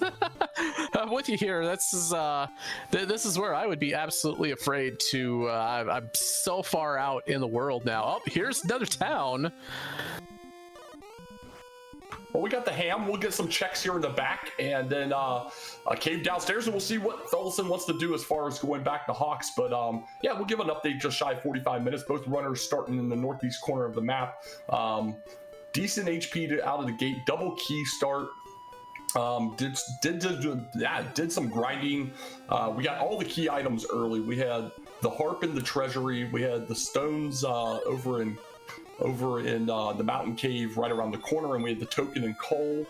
I'm with you here. This is where I would be absolutely afraid to. I'm so far out in the world now. Oh, here's another town. Well, we got the ham. We'll get some checks here in the back, and then a cave downstairs, and we'll see what Felissan wants to do as far as going back to Hawks. But yeah, we'll give an update just shy of 45 minutes. Both runners starting in the northeast corner of the map. Decent HP out of the gate. Double key start. Did some grinding. We got all the key items early. We had the harp in the treasury. We had the stones over in the mountain cave right around the corner, and we had the token and coal.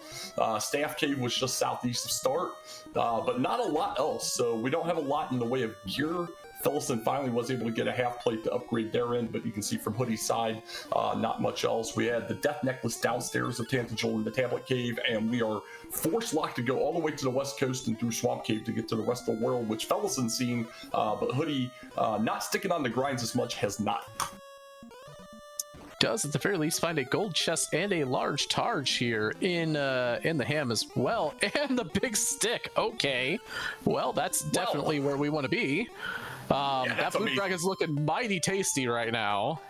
Staff cave was just southeast of start, but not a lot else. So we don't have a lot in the way of gear. Felissan finally was able to get a half plate to upgrade their end, but you can see from Hoody's side, not much else. We had the death necklace downstairs of Tantagel in the tablet cave, and we are force locked to go all the way to the west coast and through Swamp Cave to get to the rest of the world, which Felissan's seen, but Hoody, not sticking on the grinds as much, has not. Does at the very least find a gold chest and a large targe here in the ham as well, and the big stick. Okay, well that's definitely where we want to be. That blue dragon's looking mighty tasty right now.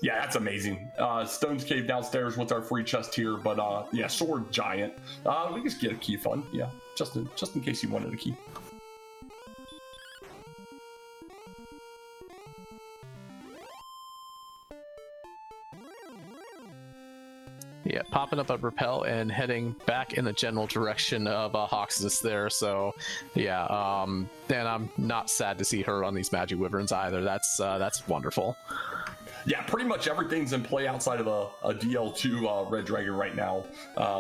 Yeah, that's amazing. Stones cave downstairs with our free chest here, but yeah, sword giant. We just get a key fun, yeah, just in case you wanted a key. Yeah, popping up a repel and heading back in the general direction of Hawks's there. So, yeah, and I'm not sad to see her on these magic wyverns either. That's wonderful. Yeah, pretty much everything's in play outside of a DL2 Red Dragon right now.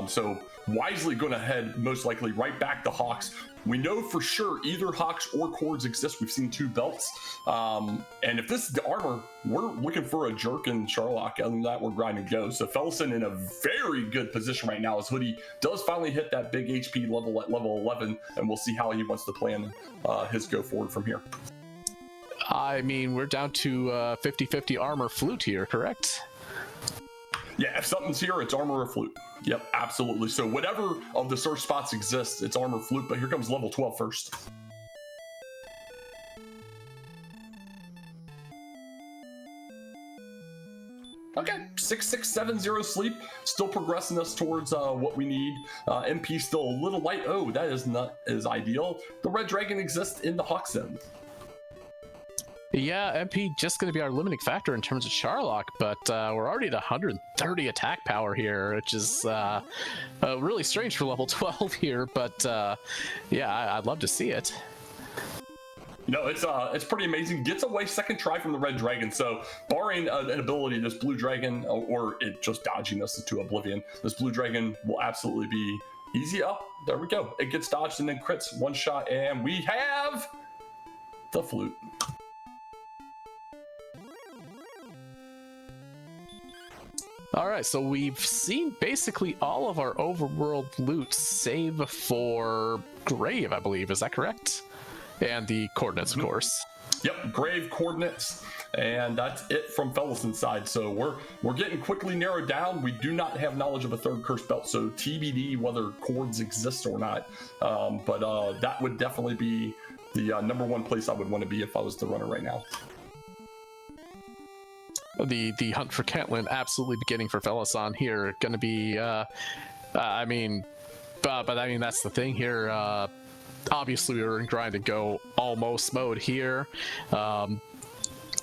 So wisely going to head most likely right back to Hawks. We know for sure either Hawks or Cords exist. We've seen two belts. And if this is the armor, we're looking for a Jerk and Sharlock. Other than that, we're grinding go. So Felissan in a very good position right now as Hoody does finally hit that big HP level at level 11. And we'll see how he wants to plan his go forward from here. I mean, we're down to 50-50 armor flute here, correct? Yeah, if something's here, it's armor or flute. Yep, absolutely. So whatever of the search spots exists, it's armor flute, but here comes level 12 first. Okay, 6670 sleep, still progressing us towards what we need. MP still a little light. Oh, that is not as ideal. The Red Dragon exists in the Hawks end. Yeah, MP just going to be our limiting factor in terms of Sharlock, but we're already at 130 attack power here, which is really strange for level 12 here, but yeah, I'd love to see it. No, it's pretty amazing. Gets away second try from the Red Dragon, so barring an ability, this Blue Dragon, or it just dodging us to oblivion, this Blue Dragon will absolutely be easy up. There we go. It gets dodged and then crits one shot, and we have the flute. All right, so we've seen basically all of our overworld loot save for Grave, I believe. Is that correct? And the coordinates, of course. Yep, Grave, coordinates, and that's it from Felissan's side. So we're getting quickly narrowed down. We do not have knowledge of a third cursed belt, so TBD whether cords exist or not. But that would definitely be the number one place I would want to be if I was the runner right now. The hunt for Caitlyn absolutely beginning for Felissan here. Going to be, I mean, but I mean that's the thing here. Obviously, we were in grind and go almost mode here.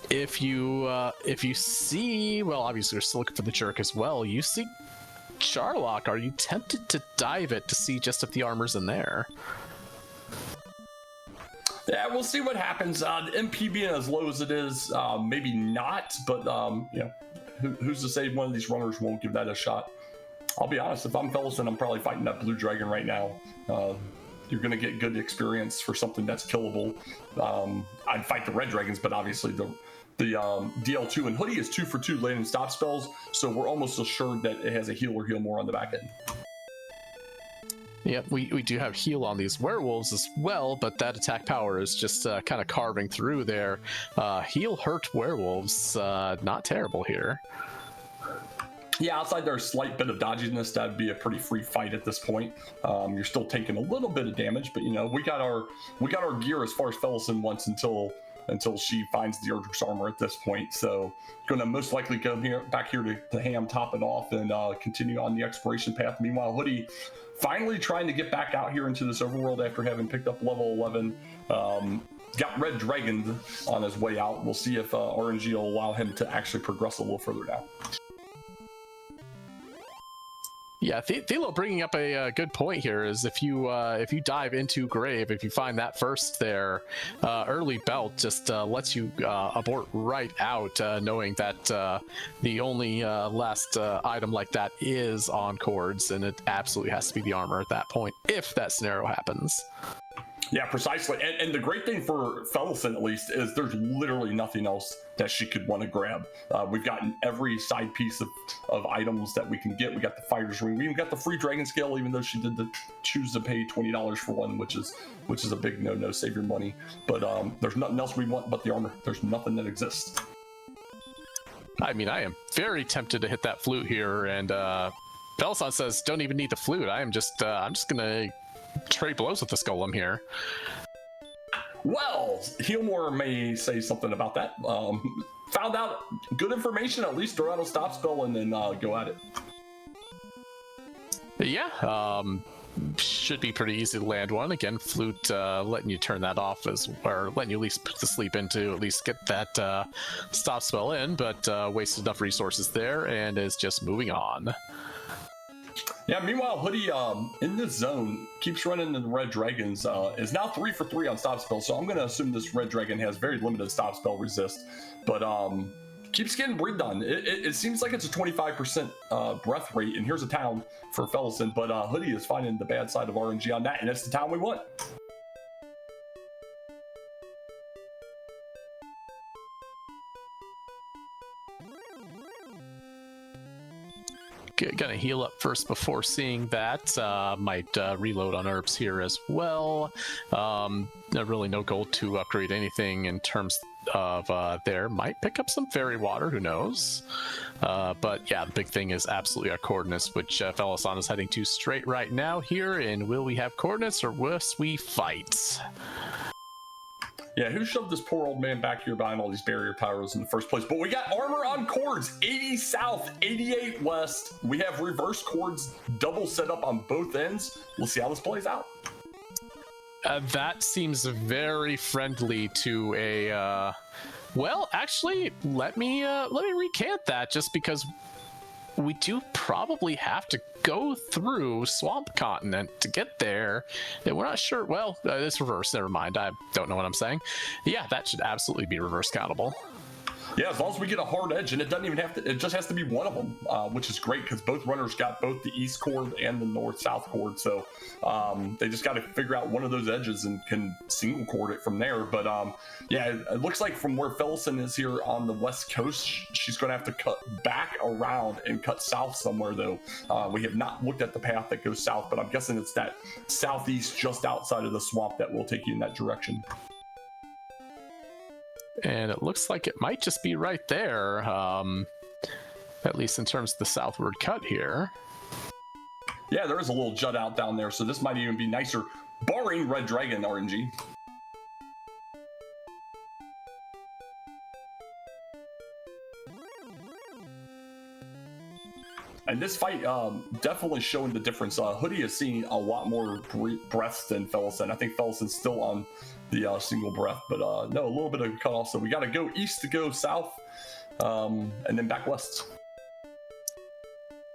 If you see, well, obviously we're still looking for the Jerk as well. You see Sharlock. Are you tempted to dive it to see just if the armor's in there? Yeah, we'll see what happens. The MP being as low as it is, maybe not, but you know, who's to say one of these runners won't give that a shot? I'll be honest, if I'm Felissan, I'm probably fighting that Blue Dragon right now. You're going to get good experience for something that's killable. I'd fight the Red Dragons, but obviously the DL2 and Hoody is 2 for 2 landing stop spells, so we're almost assured that it has a heal or heal more on the back end. Yep, we do have heal on these werewolves as well, but that attack power is just kind of carving through there. Heal hurt werewolves, not terrible here. Yeah, outside there's a slight bit of dodginess, that'd be a pretty free fight at this point. You're still taking a little bit of damage, but you know we got our gear as far as Felissan wants until she finds the Erdrick's armor at this point. So going to most likely go back here to Ham, top it off, and continue on the exploration path. Meanwhile, Hoodie finally trying to get back out here into this overworld after having picked up level 11. Got red dragoned on his way out. We'll see if RNG will allow him to actually progress a little further now. Yeah, Thelo bringing up a good point here is if you dive into Grave, if you find that first there, early belt just lets you abort right out, knowing that the only last item like that is on cords, and it absolutely has to be the armor at that point if that scenario happens. Yeah, precisely. And the great thing for Felissan, at least, is there's literally nothing else that she could want to grab. We've gotten every side piece of items that we can get. We got the fighter's ring. We even got the free dragon scale, even though she did choose to pay $20 for one, which is a big no. Save your money. But there's nothing else we want but the armor. There's nothing that exists. I mean, I am very tempted to hit that flute here, and Felissan says, "Don't even need the flute. I'm just gonna trade blows with this golem here." Well, Healmore may say something about that. Found out good information, at least throw out a stop spell and then go at it. Yeah, should be pretty easy to land one. Again, flute letting you turn that off or letting you at least put the sleep in to at least get that stop spell in, but wasted enough resources there and is just moving on. Yeah, meanwhile, Hoodie in this zone keeps running the red dragons, is now 3 for 3 on stop spell, so I'm going to assume this red dragon has very limited stop spell resist, but keeps getting breathed on. It seems like it's a 25% breath rate, and here's a town for Felissan, but Hoodie is finding the bad side of RNG on that, and it's the town we want. Gonna heal up first before seeing that. Might reload on herbs here as well. Really no gold to upgrade anything in terms of there. Might pick up some fairy water, who knows. But yeah, the big thing is absolutely our coordinates, which Felissan is heading to straight right now here. And will we have coordinates or must we fight? Yeah, who shoved this poor old man back here behind all these barrier powers in the first place? But we got armor on cords, 80 south, 88 west. We have reverse cords, double set up on both ends. We'll see how this plays out. That seems very friendly to a... well, actually, let me recant that, just because we do probably have to go through Swamp Continent to get there, and we're not sure. Well, it's reverse. Never mind. I don't know what I'm saying. Yeah, that should absolutely be reverse countable. Yeah, as long as we get a hard edge, and it doesn't even have to, it just has to be one of them, which is great because both runners got both the east chord and the north-south chord, so they just got to figure out one of those edges and can single chord it from there. But yeah, it looks like from where Felissan is here on the west coast, she's going to have to cut back around and cut south somewhere, though. We have not looked at the path that goes south, but I'm guessing it's that southeast just outside of the swamp that will take you in that direction. And it looks like it might just be right there, at least in terms of the southward cut here. Yeah, there is a little jut out down there, so this might even be nicer, barring Red Dragon RNG. And this fight definitely showing the difference. Hoodie is seeing a lot more breaths than Felissan. I think Felissan's still on the single breath, but no, a little bit of cutoff. So we got to go east to go south, and then back west.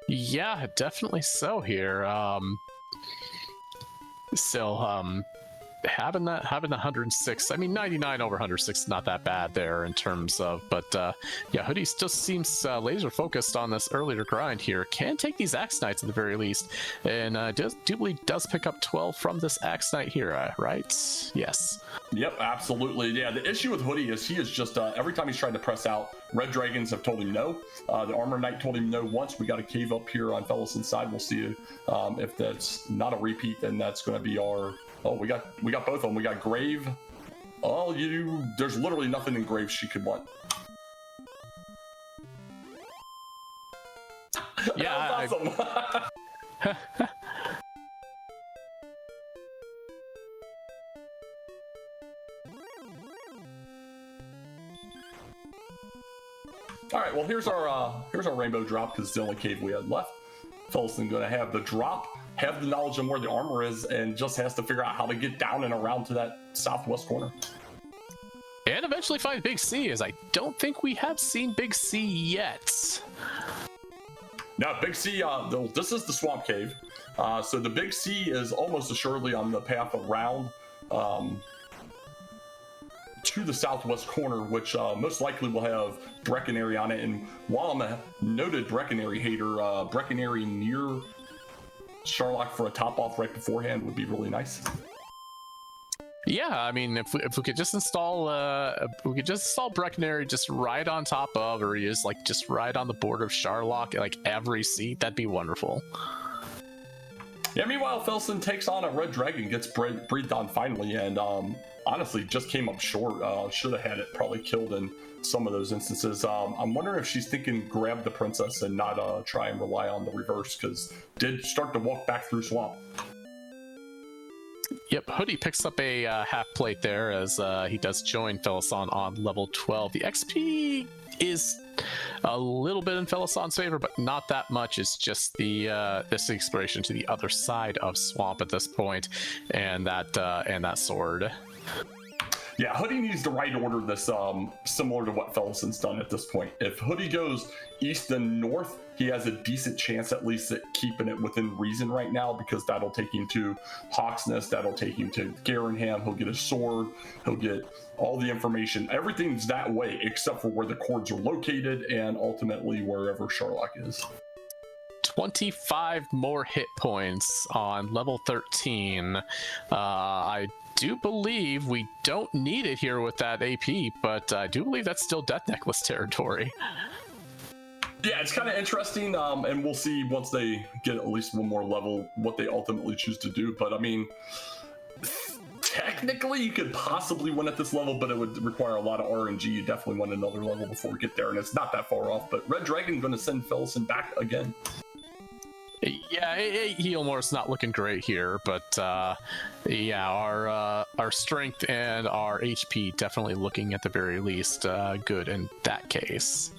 Yeah, definitely so here. Still, having the 106, I mean 99 over 106 is not that bad there in terms of, but yeah, Hoodie still seems laser focused on this earlier grind here. Can take these Axe Knights at the very least, and do believe does pick up 12 from this Axe Knight here, right? Yes. Yep, absolutely. Yeah, the issue with Hoodie is he is just every time he's trying to press out, Red Dragons have told him no. The Armor Knight told him no once. We got a cave up here on Felissan's side. We'll see if that's not a repeat, then that's going to be our... Oh, we got both of them. We got Grave. Oh, there's literally nothing in Grave she could want. Yeah, That was awesome. All right, well here's our rainbow drop because it's the only cave we had left. Felissan gonna have the drop, have the knowledge of where the armor is, and just has to figure out how to get down and around to that southwest corner. And eventually find Big C, as I don't think we have seen Big C yet. Now, Big C, this is the swamp cave. So the Big C is almost assuredly on the path around to the southwest corner, which most likely will have Brecconary on it. And while I'm a noted Brecconary hater, Brecconary near Sharlock for a top off right beforehand would be really nice. Yeah, I mean, if we could just install Brecconary just right on top of, or he is like just right on the border of Sharlock, like every seat, that'd be wonderful. Yeah, meanwhile, Felissan takes on a red dragon, gets breathed on finally, and honestly just came up short. Should have had it probably killed in some of those instances. I'm wondering if she's thinking grab the princess and not try and rely on the reverse, because did start to walk back through swamp. Yep, Hoodie picks up a half plate there as he does join Felissan on level 12. The XP is a little bit in Felissan's favor, but not that much. It's just this exploration to the other side of swamp at this point, and that sword. Yeah, Hoodie needs to right order this similar to what Felissan's done at this point. If Hoodie goes east and north, he has a decent chance at least at keeping it within reason right now, because that'll take him to Hawksnest, that'll take him to Garenham, he'll get a sword, he'll get all the information. Everything's that way except for where the cords are located and ultimately wherever Sharlock is. 25 more hit points on level 13. I do believe we don't need it here with that AP, but I do believe that's still Death Necklace territory. Yeah, it's kind of interesting, and we'll see once they get at least one more level what they ultimately choose to do. But I mean, technically you could possibly win at this level, but it would require a lot of RNG. You definitely want another level before we get there, and it's not that far off. But Red Dragon's going to send Felissan back again. Yeah, Healmore's not looking great here, but yeah, our strength and our HP definitely looking at the very least good in that case.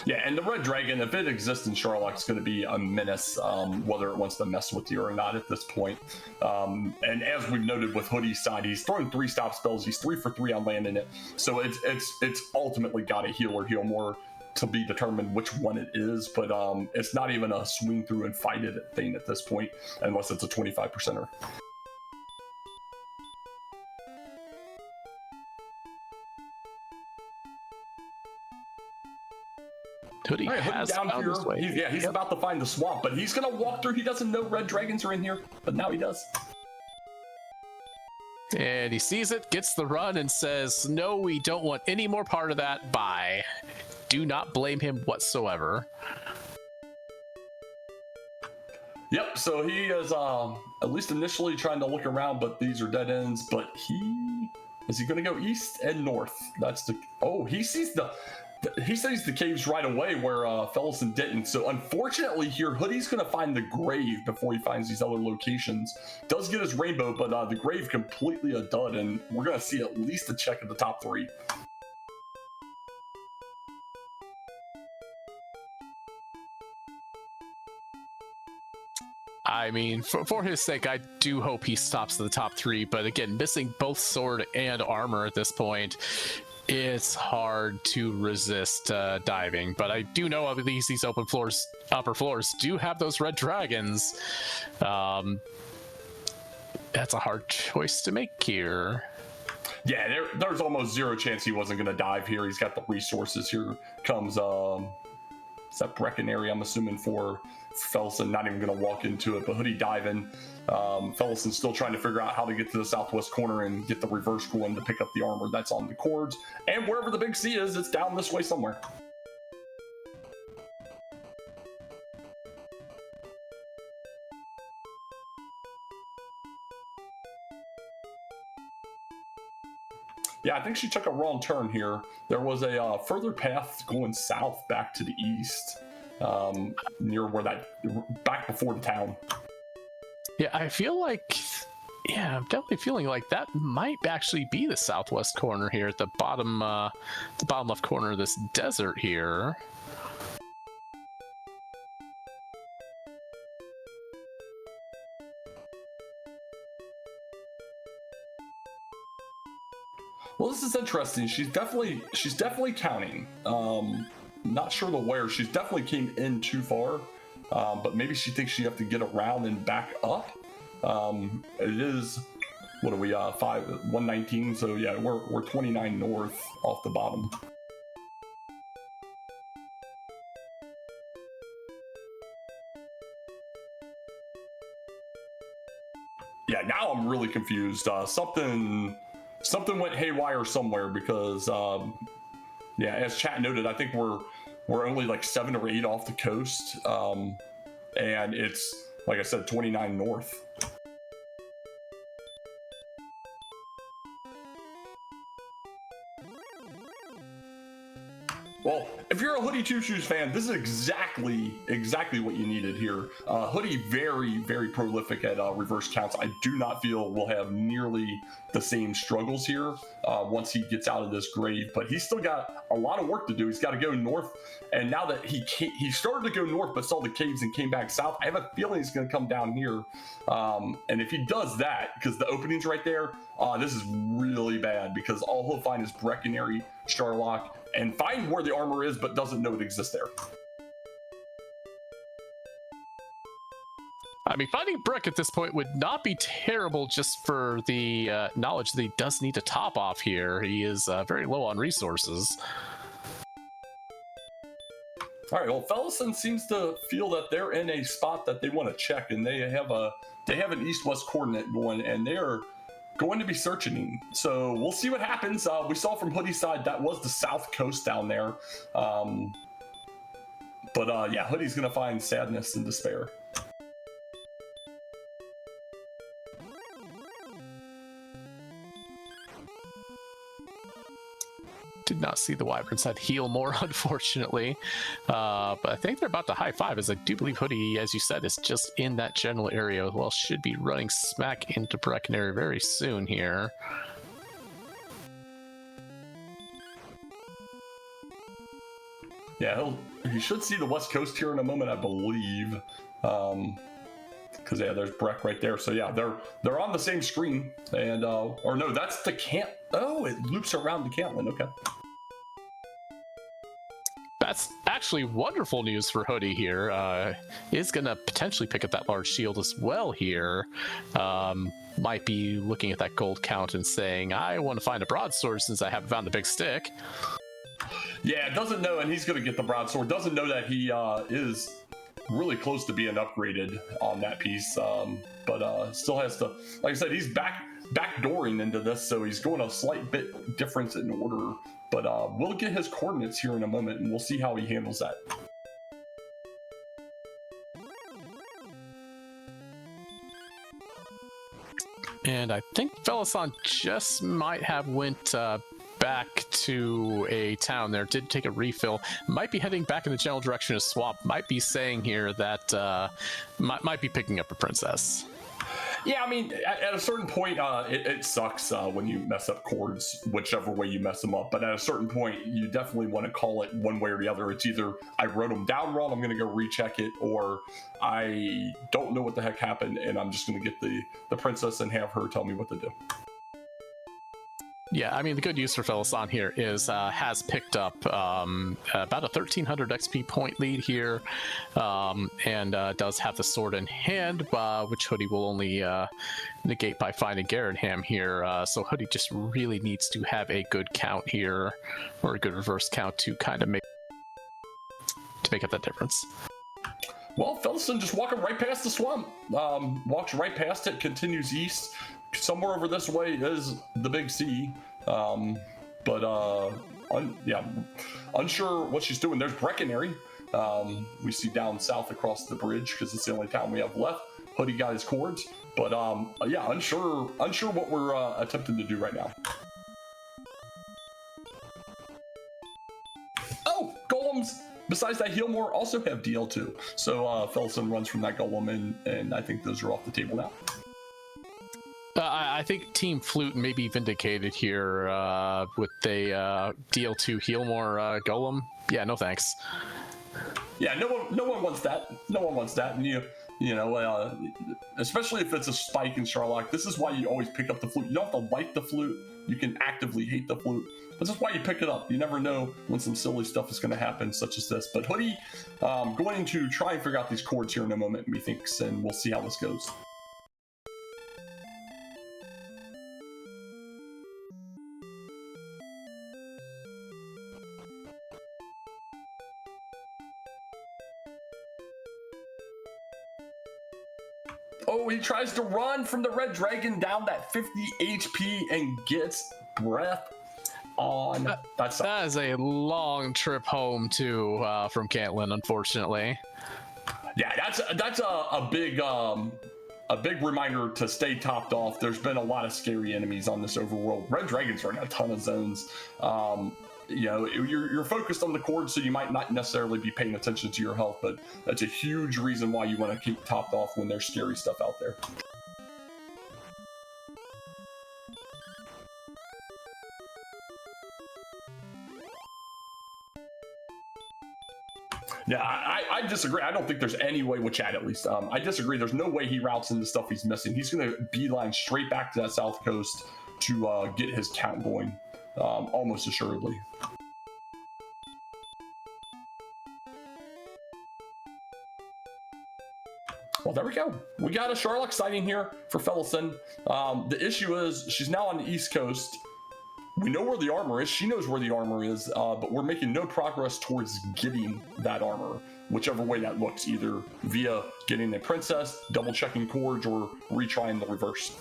Yeah, and the Red Dragon, if it exists in Sharlock, it's going to be a menace, whether it wants to mess with you or not at this point. And as we've noted with Hoodie's side, he's throwing 3 stop spells. He's 3 for 3 on landing it. So it's ultimately got a heal or heal more to be determined which one it is. But it's not even a swing through and fight it thing at this point, unless it's a 25%er. Hoodie right, has down found here. his way. He's about to find the swamp, but he's gonna walk through. He doesn't know red dragons are in here, but now he does. And he sees it, gets the run, and says, "No, we don't want any more part of that. Bye." Do not blame him whatsoever. Yep. So he is at least initially trying to look around, but these are dead ends. But is he gonna go east and north? That's the he sees the caves right away where Felissan didn't. So unfortunately here, Hoodie's going to find the grave before he finds these other locations. Does get his rainbow, but the grave completely a dud, and we're going to see at least a check of the top 3. I mean, for his sake, I do hope he stops at the top 3, but again, missing both sword and armor at this point, it's hard to resist diving. But I do know at least these upper floors do have those red dragons. That's a hard choice to make here. Yeah, there's almost zero chance he wasn't going to dive here. He's got the resources. Here comes is that Brecconary, I'm assuming, for Felissan. Not even going to walk into it, but Hoodie diving. Felissan's still trying to figure out how to get to the southwest corner and get the reverse going to pick up the armor that's on the cords. And wherever the big C is, it's down this way somewhere. Yeah, I think she took a wrong turn here. There was a further path going south back to the east. near where that back before the town. Yeah, I feel like, yeah, I'm definitely feeling like that might actually be the southwest corner here at the bottom left corner of this desert here. Well, this is interesting. She's definitely counting. Not sure the where. She's definitely came in too far, but maybe she thinks she have to get around and back up. It is, what are we, 119, so yeah, we're 29 north off the bottom. Yeah, now I'm really confused. Something went haywire somewhere because, yeah, as chat noted, I think we're only like 7 or 8 off the coast, and it's, like I said, 29 north. Well, if you're a HoodyTwoShoes fan, this is exactly what you needed here. Hoodie, very prolific at reverse counts. I do not feel we'll have nearly the same struggles here once he gets out of this grave, but he's still got a lot of work to do. He's got to go north, and now that he started to go north but saw the caves and came back south, I have a feeling he's going to come down here. And if he does that, because the opening's right there, this is really bad, because all he'll find is Breckenary, Starlock, and find where the armor is but doesn't know it exists there. I mean, finding Brick at this point would not be terrible, just for the knowledge that he does need to top off here. He is very low on resources. All right, well, Felissan seems to feel that they're in a spot that they want to check, and they have an east-west coordinate going, and they are going to be searching. So we'll see what happens. We saw from Hoodie's side that was the south coast down there, but yeah, Hoodie's going to find sadness and despair. Did not see the Wyvern's head heal more, unfortunately. But I think they're about to high five, as I do believe Hoodie, as you said, is just in that general area. Well, should be running smack into Breckenary very soon here. Yeah, he should see the west coast here in a moment, I believe. Because yeah, there's Breck right there. So yeah, they're on the same screen, and or no, that's the camp. Oh, it loops around the Cantland. Okay. That's actually wonderful news for Hoodie here. Is going to potentially pick up that large shield as well here. Might be looking at that gold count and saying, I want to find a broadsword since I haven't found the big stick. Yeah, doesn't know, and he's going to get the broadsword. Doesn't know that he is really close to being upgraded on that piece, but still has to, like I said, he's backdooring into this, so he's going a slight bit difference in order, but we'll get his coordinates here in a moment, and we'll see how he handles that. And I think Felissan just might have went back to a town there, did take a refill, might be heading back in the general direction of Swamp, might be saying here that might be picking up a princess. Yeah, I mean, at a certain point, it sucks when you mess up chords, whichever way you mess them up. But at a certain point, you definitely want to call it one way or the other. It's either I wrote them down wrong, I'm going to go recheck it, or I don't know what the heck happened, and I'm just going to get the princess and have her tell me what to do. Yeah, I mean, the good news for Felissan here is has picked up about a 1,300 XP point lead here, and does have the sword in hand, which Hoodie will only negate by finding Garrenham here. So Hoodie just really needs to have a good count here, or a good reverse count to kind of make up that difference. Well, Felissan just walking right past the swamp. Walks right past it, continues east. Somewhere over this way is the big sea, but yeah, unsure what she's doing. There's Breckenary. We see down south across the bridge because it's the only town we have left. Hoodie got his cords, but yeah, unsure what we're attempting to do right now. Oh, golems! besides that, Healmore also have DL2. So Felissan runs from that Golem, and I think those are off the table now. I think Team Flute may be vindicated here with the DL2 Healmore Golem. Yeah, no thanks. Yeah, no one wants that. No one wants that. And you know, especially if it's a spike in Sharlock, this is why you always pick up the Flute. You don't have to like the Flute. You can actively hate the Flute. This is why you pick it up. You never know when some silly stuff is going to happen, such as this. But Hoodie, going to try and figure out these chords here in a moment, methinks, and we'll see how this goes. Oh, he tries to run from the red dragon down that 50 HP and gets breath on. That is a long trip home to from Cantlin, unfortunately. Yeah, that's a big reminder to stay topped off. There's been a lot of scary enemies on this overworld. Red dragons are in a ton of zones. You know, you're focused on the chords, so you might not necessarily be paying attention to your health, but that's a huge reason why you want to keep topped off when there's scary stuff out there. Yeah, I disagree. I don't think there's any way with Chad, at least. I disagree. There's no way he routes into stuff he's missing. He's going to beeline straight back to that south coast to get his count going, almost assuredly. Well, there we go. We got a Sharlock sighting here for Felissan. The issue is she's now on the east coast. We know where the armor is. She knows where the armor is, but we're making no progress towards getting that armor, whichever way that looks, either via getting a princess, double checking chords, or retrying the reverse.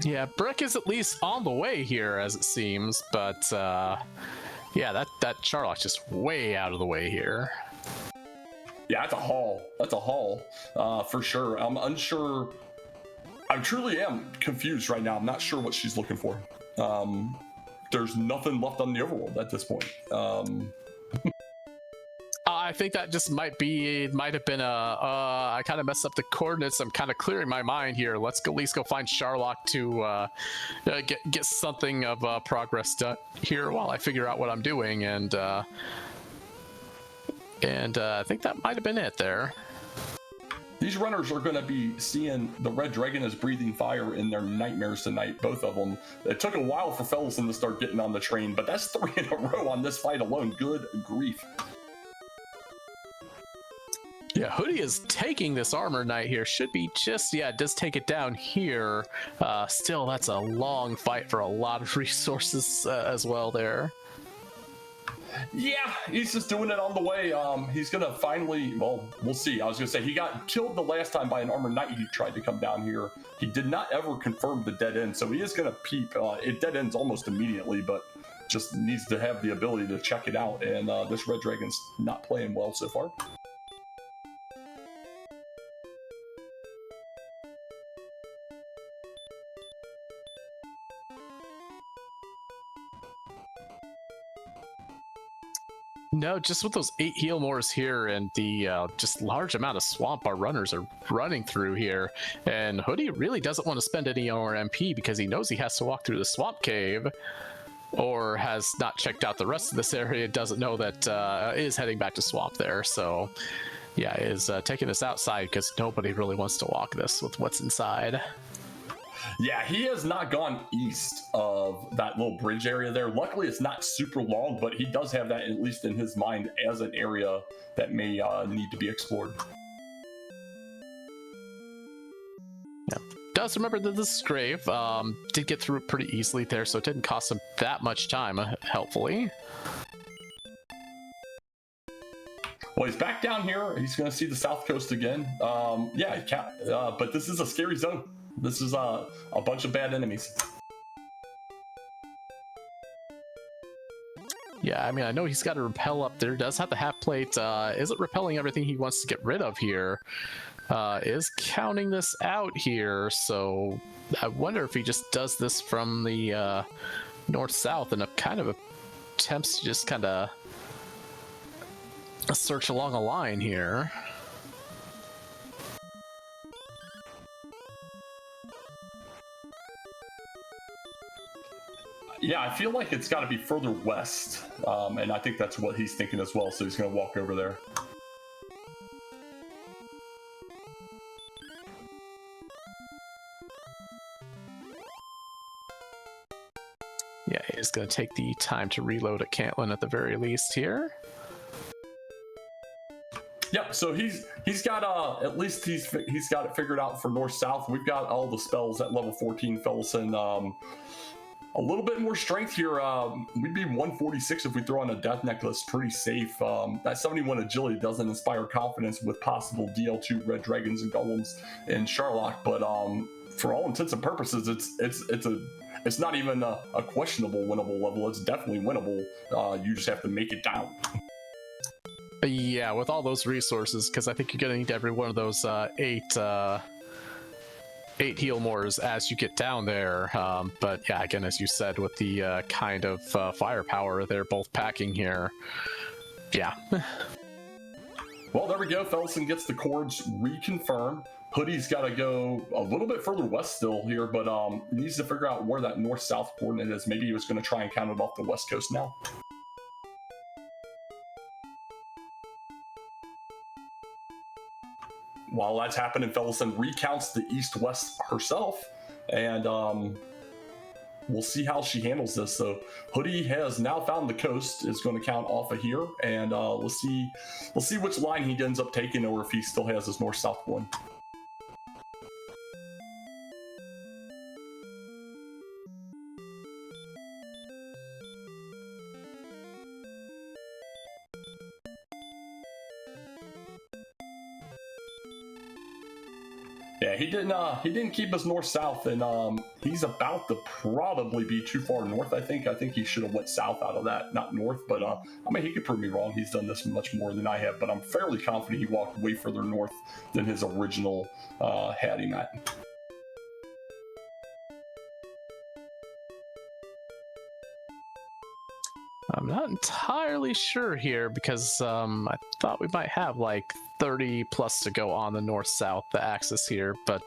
Yeah, Brick is at least on the way here, as it seems, but yeah, that Sharlock's just way out of the way here. Yeah, that's a haul. That's a haul, for sure. I'm unsure. I truly am confused right now. I'm not sure what she's looking for. There's nothing left on the overworld at this point. I think that just might have been I kind of messed up the coordinates. I'm kind of clearing my mind here. Let's at least go find Sharlock to get something of progress done here while I figure out what I'm doing, and I think that might have been it there. These runners are going to be seeing the red dragon is breathing fire in their nightmares tonight, both of them. It took a while for Felissan to start getting on the train, but that's 3 in a row on this fight alone. Good grief. Yeah, Hoodie is taking this armor knight here. Should be just, yeah, it does take it down here. Still, that's a long fight for a lot of resources as well there. Yeah, he's just doing it on the way. He's gonna finally, well, we'll see. I was gonna say he got killed the last time by an armored knight. He tried to come down here. He did not ever confirm the dead end, so he is gonna peep. It dead ends almost immediately, but just needs to have the ability to check it out. And this red dragon's not playing well so far. No, just with those 8 Healmores here and the just large amount of swamp our runners are running through here, and Hoodie really doesn't want to spend any more MP because he knows he has to walk through the swamp cave, or has not checked out the rest of this area, doesn't know that is heading back to swamp there. So yeah, is taking this outside because nobody really wants to walk this with what's inside. Yeah, he has not gone east of that little bridge area there. Luckily, it's not super long, but he does have that, at least in his mind, as an area that may need to be explored. Yeah. Does remember that this grave did get through it pretty easily there, so it didn't cost him that much time, helpfully. Well, he's back down here. He's going to see the south coast again. Yeah, he can't, but this is a scary zone. This is a bunch of bad enemies. Yeah, I mean, I know he's got to repel up there. Does have the half plate. Isn't repelling everything he wants to get rid of here. Is counting this out here. So I wonder if he just does this from the north-south and kind of attempts to just kind of a search along a line here. Yeah, I feel like it's got to be further west, and I think that's what he's thinking as well, so he's going to walk over there. Yeah, he's going to take the time to reload at Cantlin at the very least here. Yep, so he's got at least he's got it figured out for north-south. We've got all the spells at level 14, Felissan. A little bit more strength here. We'd be 146 if we throw on a death necklace. Pretty safe. That 71 agility doesn't inspire confidence with possible DL2 red dragons and golems in Sherlock, but for all intents and purposes, it's not even a questionable winnable level. It's definitely winnable. You just have to make it down. Yeah, with all those resources, because I think you're going to need every one of those eight heal mores as you get down there. But yeah, again, as you said, with the kind of firepower they're both packing here, yeah. Well, there we go. Felissan gets the chords reconfirmed. Hoody's got to go a little bit further west still here, but needs to figure out where that north-south coordinate is. Maybe he was going to try and count it off the west coast now. While that's happening, Felissan recounts the east-west herself, and we'll see how she handles this. So Hoody has now found the coast, is going to count off of here, and we'll see which line he ends up taking, or if he still has his north-south one. Yeah, he didn't keep his north-south, and he's about to probably be too far north. I think he should have went south out of that, not north. But I mean, he could prove me wrong. He's done this much more than I have, but I'm fairly confident he walked way further north than his original had him at. I'm not entirely sure here because I thought we might have like 30 plus to go on the north-south axis here, but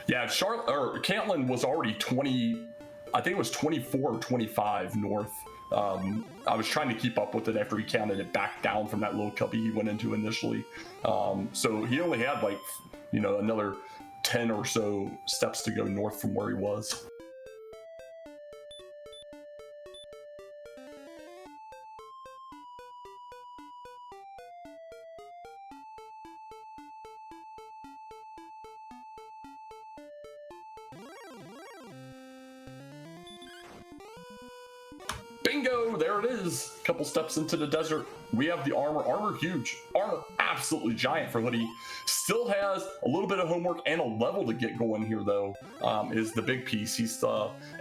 Yeah, Cantlin was already 20. I think it was 24 or 25 north. I was trying to keep up with it after he counted it back down from that little cubby he went into initially. So he only had like, another 10 or so steps to go north from where he was. Bingo, there it is. A couple steps into the desert. We have the armor huge. Armor absolutely giant for Hoody. Still has a little bit of homework and a level to get going here though, is the big piece.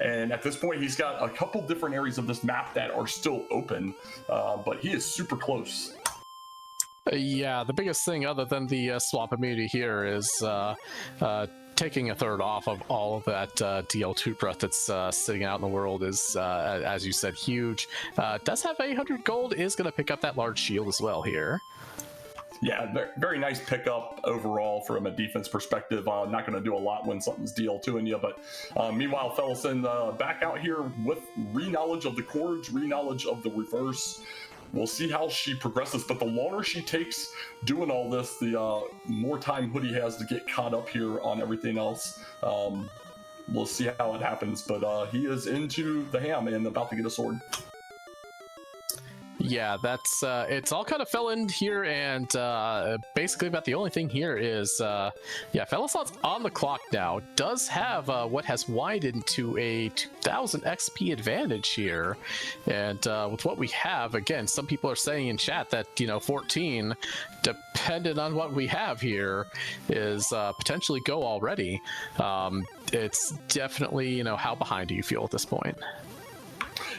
And at this point he's got a couple different areas of this map that are still open, but he is super close. Yeah, the biggest thing other than the swamp immunity here is taking a third off of all of that DL2 breath that's sitting out in the world is, as you said, huge. Does have 800 gold, is going to pick up that large shield as well here. Yeah, very nice pickup overall from a defense perspective. Not going to do a lot when something's DL2ing you, but meanwhile, Felissan back out here with re-knowledge of the chords, re-knowledge of the reverse. We'll see how she progresses, but the longer she takes doing all this, the more time Hoody has to get caught up here on everything else. We'll see how it happens, but he is into the ham and about to get a sword. Yeah, that's it's all kind of fell in here, and basically about the only thing here is yeah, Felissan's on the clock now, does have what has widened to a 2000 XP advantage here, and with what we have, again, some people are saying in chat that 14, depending on what we have here, is potentially go already. It's definitely, how behind do you feel at this point?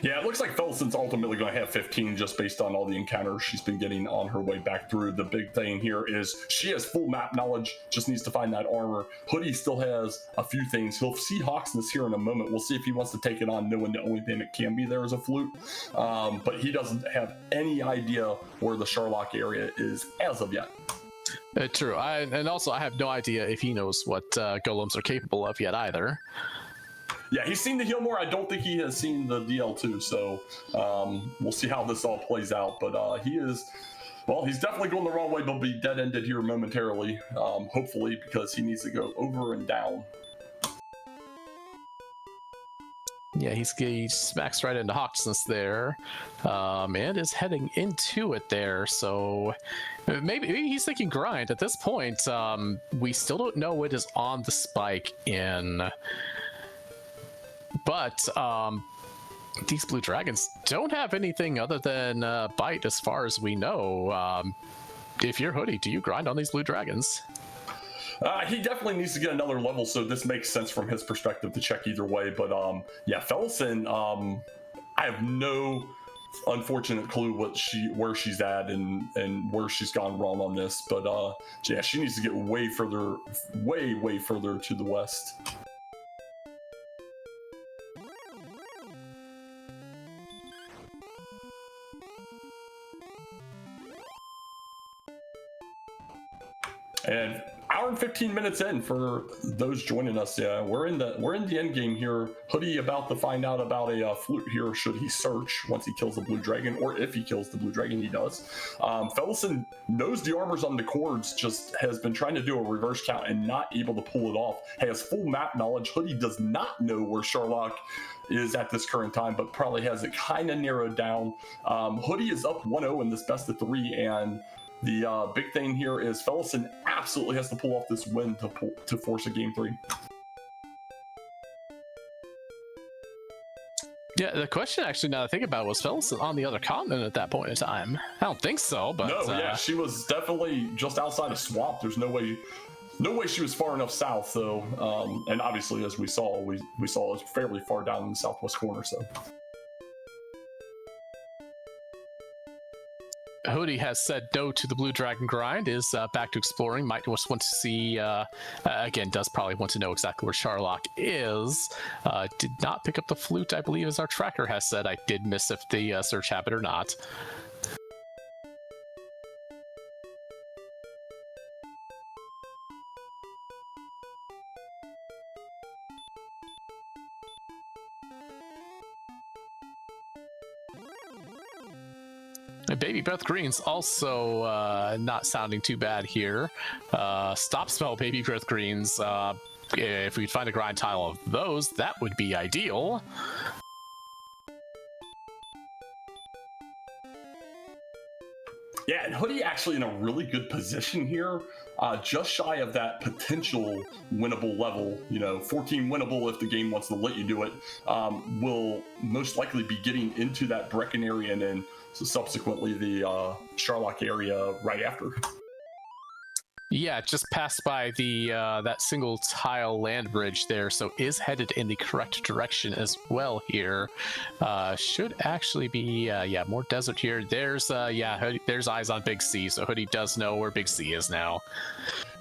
Yeah, it looks like Felissan's ultimately going to have 15 just based on all the encounters she's been getting on her way back through. The big thing here is she has full map knowledge, just needs to find that armor. Hoodie still has a few things. He'll see Hawksness here in a moment. We'll see if he wants to take it on, knowing the only thing that can be there is a flute. But he doesn't have any idea where the Sherlock area is as of yet. True. And also, I have no idea if he knows what golems are capable of yet either. Yeah, he's seen the heal more. I don't think he has seen the DL2, so we'll see how this all plays out. But he is, well, he's definitely going the wrong way, but be dead-ended here momentarily, hopefully, because he needs to go over and down. Yeah, he smacks right into Hawksness there, and is heading into it there. So maybe he's thinking grind. At this point, we still don't know what is on the spike in. But these blue dragons don't have anything other than bite as far as we know. If you're Hoodie, do you grind on these blue dragons? He definitely needs to get another level, so this makes sense from his perspective to check either way. But yeah, Felissan, I have no unfortunate clue where she's at and where she's gone wrong on this. But yeah, she needs to get way further to the west. And hour and 15 minutes in for those joining us. Yeah, we're in the end game here. Hoodie about to find out about a flute here. Should he search once he kills the blue dragon, or if he kills the blue dragon, he does. Felissan knows the armor's on the cords, just has been trying to do a reverse count and not able to pull it off. Has full map knowledge. Hoodie does not know where Sherlock is at this current time, but probably has it kind of narrowed down. Hoodie is up 1-0 in this best of 3, and the big thing here is Felissan absolutely has to pull off this win to force a game 3. Yeah, the question actually, now that I think about it, was Felissan on the other continent at that point in time? I don't think so, but... No, yeah, she was definitely just outside of Swamp. There's no way she was far enough south, so... and obviously, as we saw it was fairly far down in the southwest corner, so... Hoodie has said no to the blue dragon grind, is back to exploring, might just want to see, again, does probably want to know exactly where Sherlock is. Did not pick up the flute, I believe, as our tracker has said. I did miss if the search happened or not. Baby Breath Green's also not sounding too bad here. Stop spell Baby Breath Greens. If we find a grind tile of those, that would be ideal. Yeah, and Hoodie actually in a really good position here, just shy of that potential winnable level, 14 winnable if the game wants to let you do it, will most likely be getting into that Brecken area and then subsequently the Sherlock area right after. Yeah, just passed by the that single tile land bridge there, so is headed in the correct direction as well here. Should actually be more desert here. There's there's eyes on Big C, so Hoodie does know where Big C is now.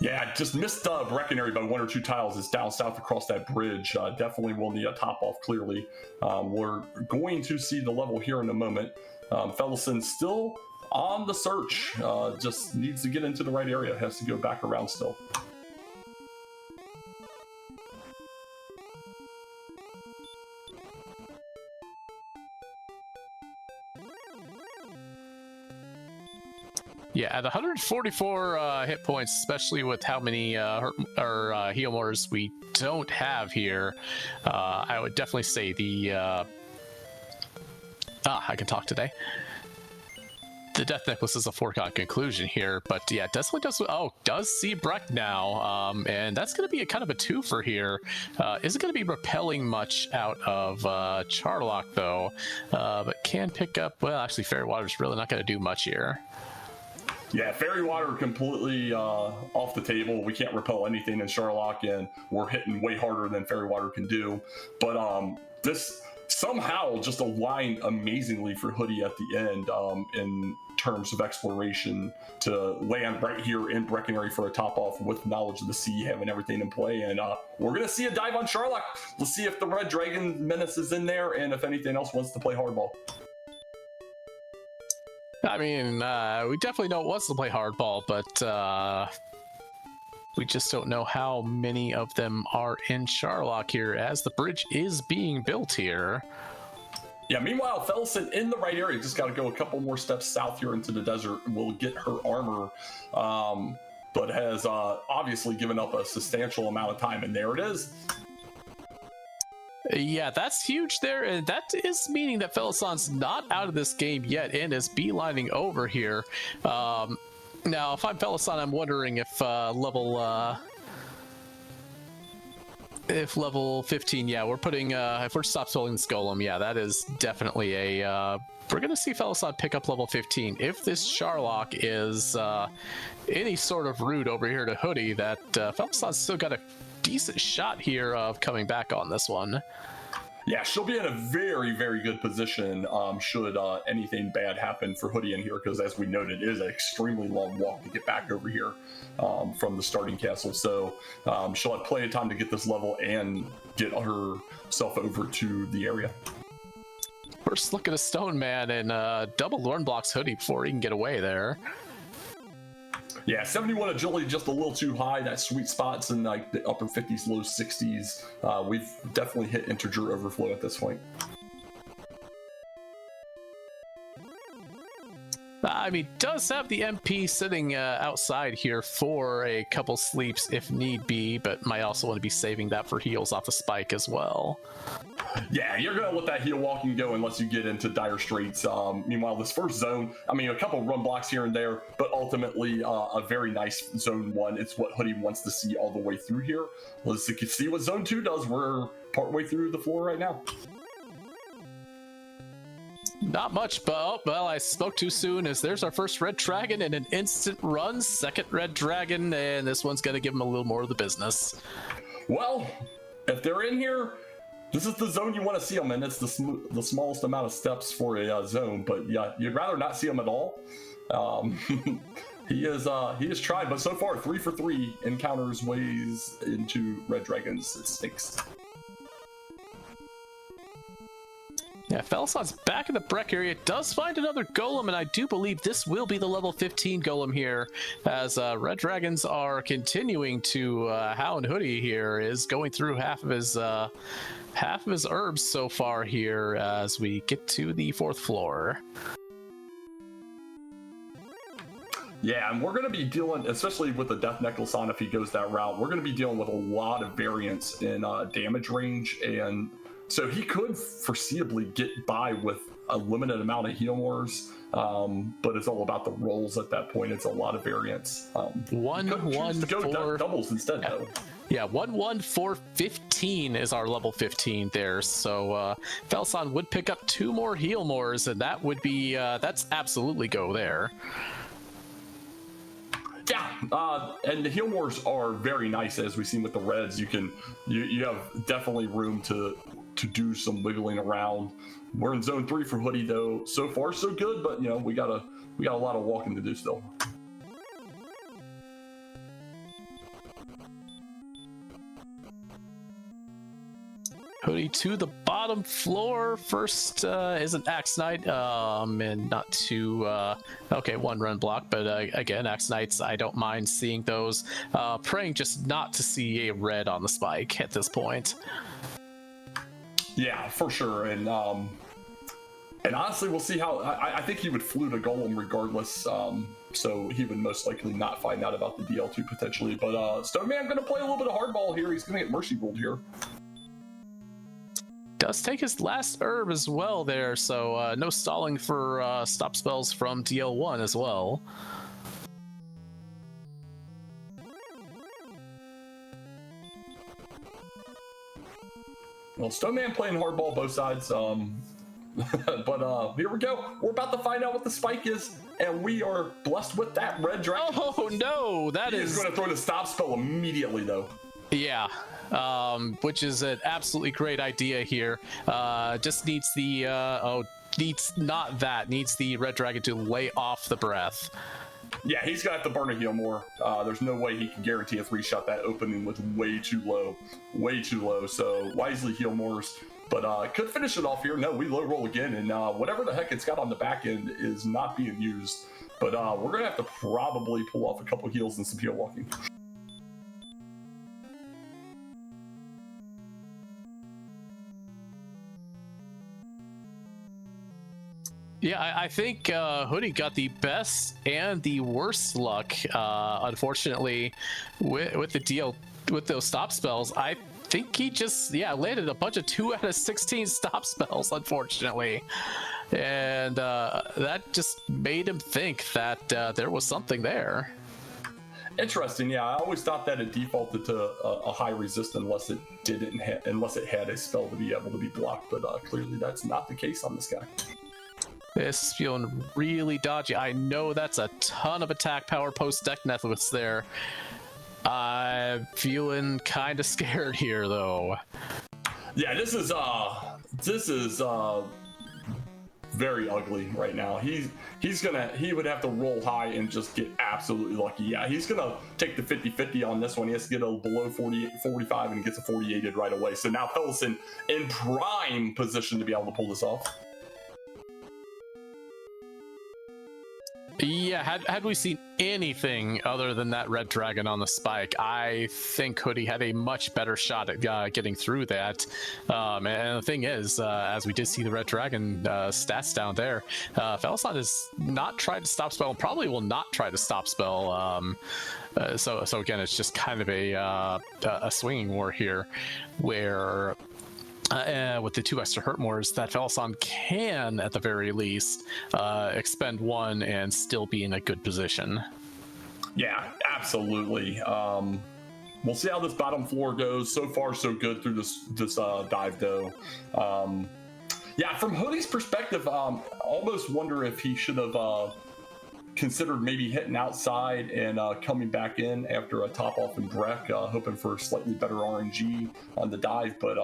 Yeah, just missed Brecken area by 1 or 2 tiles. It's down south across that bridge. Definitely will need a top off clearly. We're going to see the level here in a moment. Felissan still on the search, just needs to get into the right area, has to go back around still. Yeah, at 144 hit points, especially with how many heal mores we don't have here, I would definitely say the... I can talk today. The Death Necklace is a foregone conclusion here, but yeah, definitely does see Breck now, and that's going to be a kind of a twofer here. Isn't going to be repelling much out of Charlock though, but can pick up, well, actually Fairy Water's really not going to do much here. Yeah, Fairy Water completely off the table. We can't repel anything in Sherlock, and we're hitting way harder than Fairy Water can do. But this somehow just aligned amazingly for Hoodie at the end in terms of exploration to land right here in Breckenridge for a top off with knowledge of the sea, having everything in play. And we're going to see a dive on Charlock. Let's see if the Red Dragon Menace is in there and if anything else wants to play hardball. I mean, we definitely know it wants to play hardball, but we just don't know how many of them are in Charlock here as the bridge is being built here. Yeah, meanwhile, Felissan in the right area, just got to go a couple more steps south here into the desert and will get her armor, but has obviously given up a substantial amount of time, and there it is. Yeah, that's huge there, and that is meaning that Felissan's not out of this game yet and is beelining over here. Now, if I'm Felissan, I'm wondering if level 15, yeah, we're putting, if we're stop spelling this golem, yeah, that is definitely a, we're going to see Felissan pick up level 15. If this Charlock is any sort of route over here to Hoodie, that Felissan's still got a decent shot here of coming back on this one. Yeah, she'll be in a very, very good position should anything bad happen for Hoodie in here, because as we noted, it is an extremely long walk to get back over here from the starting castle. So she'll have plenty of time to get this level and get herself over to the area. First look at a Stone Man and double Lorn blocks Hoodie before he can get away there. Yeah, 71 agility, just a little too high. That sweet spot's in like the upper 50s, low 60s. We've definitely hit integer overflow at this point. I mean, does have the MP sitting outside here for a couple sleeps if need be, but might also want to be saving that for heals off the spike as well. Yeah, you're going to let that heal walking go unless you get into dire straits. Meanwhile, this first zone, I mean, a couple run blocks here and there, but ultimately a very nice zone 1. It's what Hoodie wants to see all the way through here. Let's see what zone 2 does. We're partway through the floor right now. Not much, but well, I spoke too soon as there's our first Red Dragon in an instant run. Second Red Dragon, and this one's going to give him a little more of the business. Well, if they're in here, this is the zone you want to see them in. It's the smallest amount of steps for a zone, but yeah, you'd rather not see them at all. He has tried, but so far 3 for 3 encounters ways into Red Dragons. It stinks. Yeah, Felissan's back in the Breck area, does find another golem, and I do believe this will be the level 15 golem here, as Red Dragons are continuing to hound Hoodie here, is going through half of his herbs so far here as we get to the 4th floor. Yeah, and we're going to be dealing, especially with the Death Necklace on if he goes that route, we're going to be dealing with a lot of variance in damage range, and so he could foreseeably get by with a limited amount of heal wars, but it's all about the rolls at that point. It's a lot of variance. 1-1-4 doubles instead, though. Yeah, 1-1-4-15 is our level 15 there. So Felissan would pick up 2 more heal mores, and that would be that's absolutely go there. Yeah, and the heal mores are very nice, as we've seen with the reds. You have definitely room to do some wiggling around. We're in zone 3 for Hoodie, though. So far so good, but you know, we got a lot of walking to do still. Hoodie to the bottom floor. First is an Axe Knight, and not too okay, 1 run block, but again, Axe Knights, I don't mind seeing those. Praying just not to see a red on the spike at this point. Yeah, for sure, and honestly, we'll see how. I think he would flute a golem regardless, so he would most likely not find out about the DL2 potentially. But Stone Man going to play a little bit of hardball here. He's going to get Mercy Ruled here. Does take his last herb as well there, so no stalling for stop spells from DL1 as well. Well, Stone Man playing hardball both sides, but here we go. We're about to find out what the spike is, and we are blessed with that Red Dragon. Oh no, that is going to throw the stop spell immediately, though. Yeah. which is an absolutely great idea here. Just needs the needs the red dragon to lay off the breath. Yeah, he's gonna have to burn a heal more. There's no way he can guarantee a 3-shot. That opening was way too low. So wisely heal mores, but could finish it off here. No, we low roll again, and whatever the heck it's got on the back end is not being used. But we're gonna have to probably pull off a couple heals and some heal walking. Yeah, I think Hoodie got the best and the worst luck. Unfortunately, with those stop spells, I think he just landed a bunch of 2 out of 16 stop spells. Unfortunately, and that just made him think that there was something there. Interesting. Yeah, I always thought that it defaulted to a high resist unless it had a spell to be able to be blocked. But clearly, that's not the case on this guy. This is feeling really dodgy. I know that's a ton of attack power post deck necklace there. I'm feeling kind of scared here, though. Yeah, this is very ugly right now. He would have to roll high and just get absolutely lucky. Yeah, he's gonna take the 50-50 on this one. He has to get a below 45 and gets a 48 right away. So now Felissan in prime position to be able to pull this off. Yeah, had we seen anything other than that red dragon on the spike, I think Hoodie had a much better shot at getting through that. And the thing is, as we did see the red dragon stats down there, Felissan has not tried to stop spell and probably will not try to stop spell. So again, it's just kind of a swinging war here, where with the 2 extra hurt mores, that Felissan can, at the very least, expend 1 and still be in a good position. Yeah, absolutely. We'll see how this bottom floor goes. So far, so good through this dive, though. Yeah, from Hoodie's perspective, almost wonder if he should have considered maybe hitting outside and coming back in after a top off in Breck, hoping for slightly better RNG on the dive, but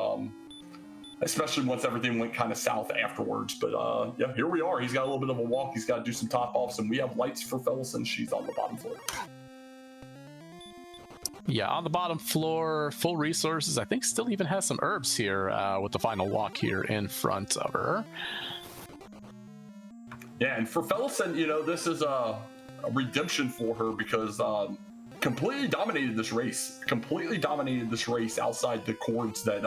especially once everything went kind of south afterwards. But yeah, here we are. He's got a little bit of a walk. He's got to do some top offs, and we have lights for Felissan. She's on the bottom floor. Yeah, on the bottom floor, full resources. I think still even has some herbs here with the final walk here in front of her. Yeah, and for Felissan, this is a redemption for her because completely dominated this race outside the chords that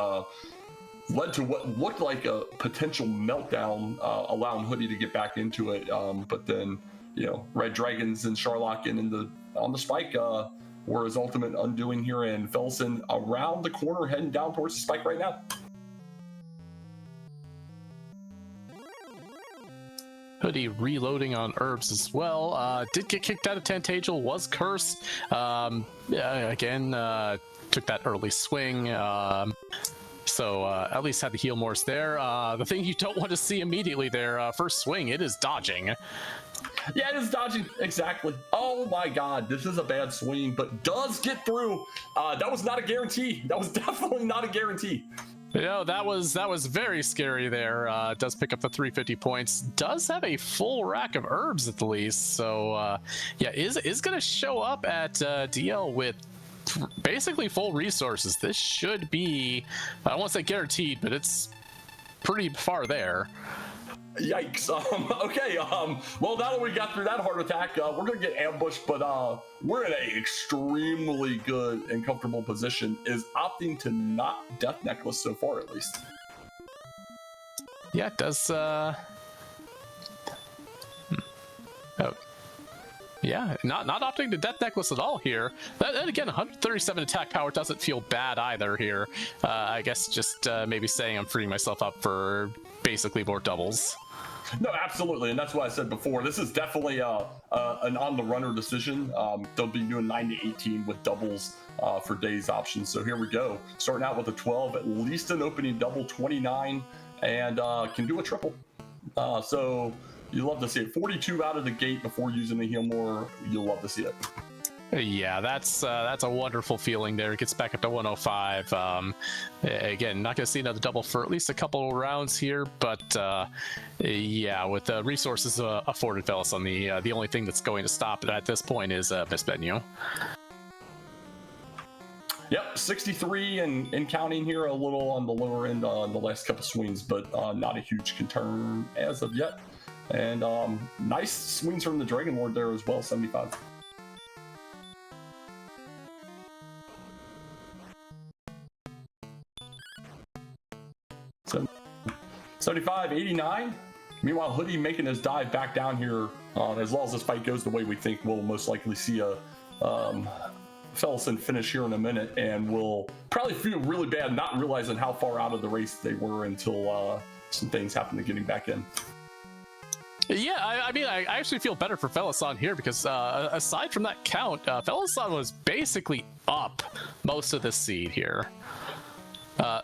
led to what looked like a potential meltdown, allowing Hoodie to get back into it. But then, Red Dragons and Sharlock and on the spike were his ultimate undoing here, and Felissan around the corner heading down towards the spike right now. Hoodie reloading on herbs as well. Did get kicked out of Tantagel, was cursed. Again, took that early swing. So at least had the heal mores there. The thing you don't want to see immediately there, first swing, it is dodging. Yeah, it is dodging, exactly. Oh my god, this is a bad swing, but does get through. That was not a guarantee. That was definitely not a guarantee. That was very scary there. Does pick up the 350 points. Does have a full rack of herbs at the least. So yeah, is going to show up at DL with basically full resources. This should be, I don't want to say guaranteed, but it's pretty far there. Yikes. Okay, well, now that we got through that heart attack, we're gonna get ambushed, but we're in an extremely good and comfortable position. Is opting to not Death Necklace so far, at least. Yeah, it does. Oh. Yeah, not opting to Death Necklace at all here. Then again, 137 attack power doesn't feel bad either here. I guess just maybe saying I'm freeing myself up for basically more doubles. No, absolutely, and that's what I said before. This is definitely an on-the-runner decision. They'll be doing 9 to 18 with doubles for days options. So here we go. Starting out with a 12, at least an opening double, 29, and can do a triple. So you love to see it. 42 out of the gate before using the heal more. You'll love to see it. Yeah, that's a wonderful feeling there. It gets back up to 105. Again, not going to see another double for at least a couple of rounds here, but yeah, with the resources afforded Felissan, the only thing that's going to stop it at this point is Miss Benio. Yep, 63 and counting here, a little on the lower end on the last couple swings, but not a huge concern as of yet. And nice swings from the Dragon Lord there as well, 75. So 75, 89. Meanwhile, Hoodie making his dive back down here. As long as this fight goes the way we think, we'll most likely see a Felissan finish here in a minute, and we'll probably feel really bad not realizing how far out of the race they were until some things happen to getting back in. Yeah, I mean, I actually feel better for Felissan here because aside from that count, Felissan was basically up most of the seed here.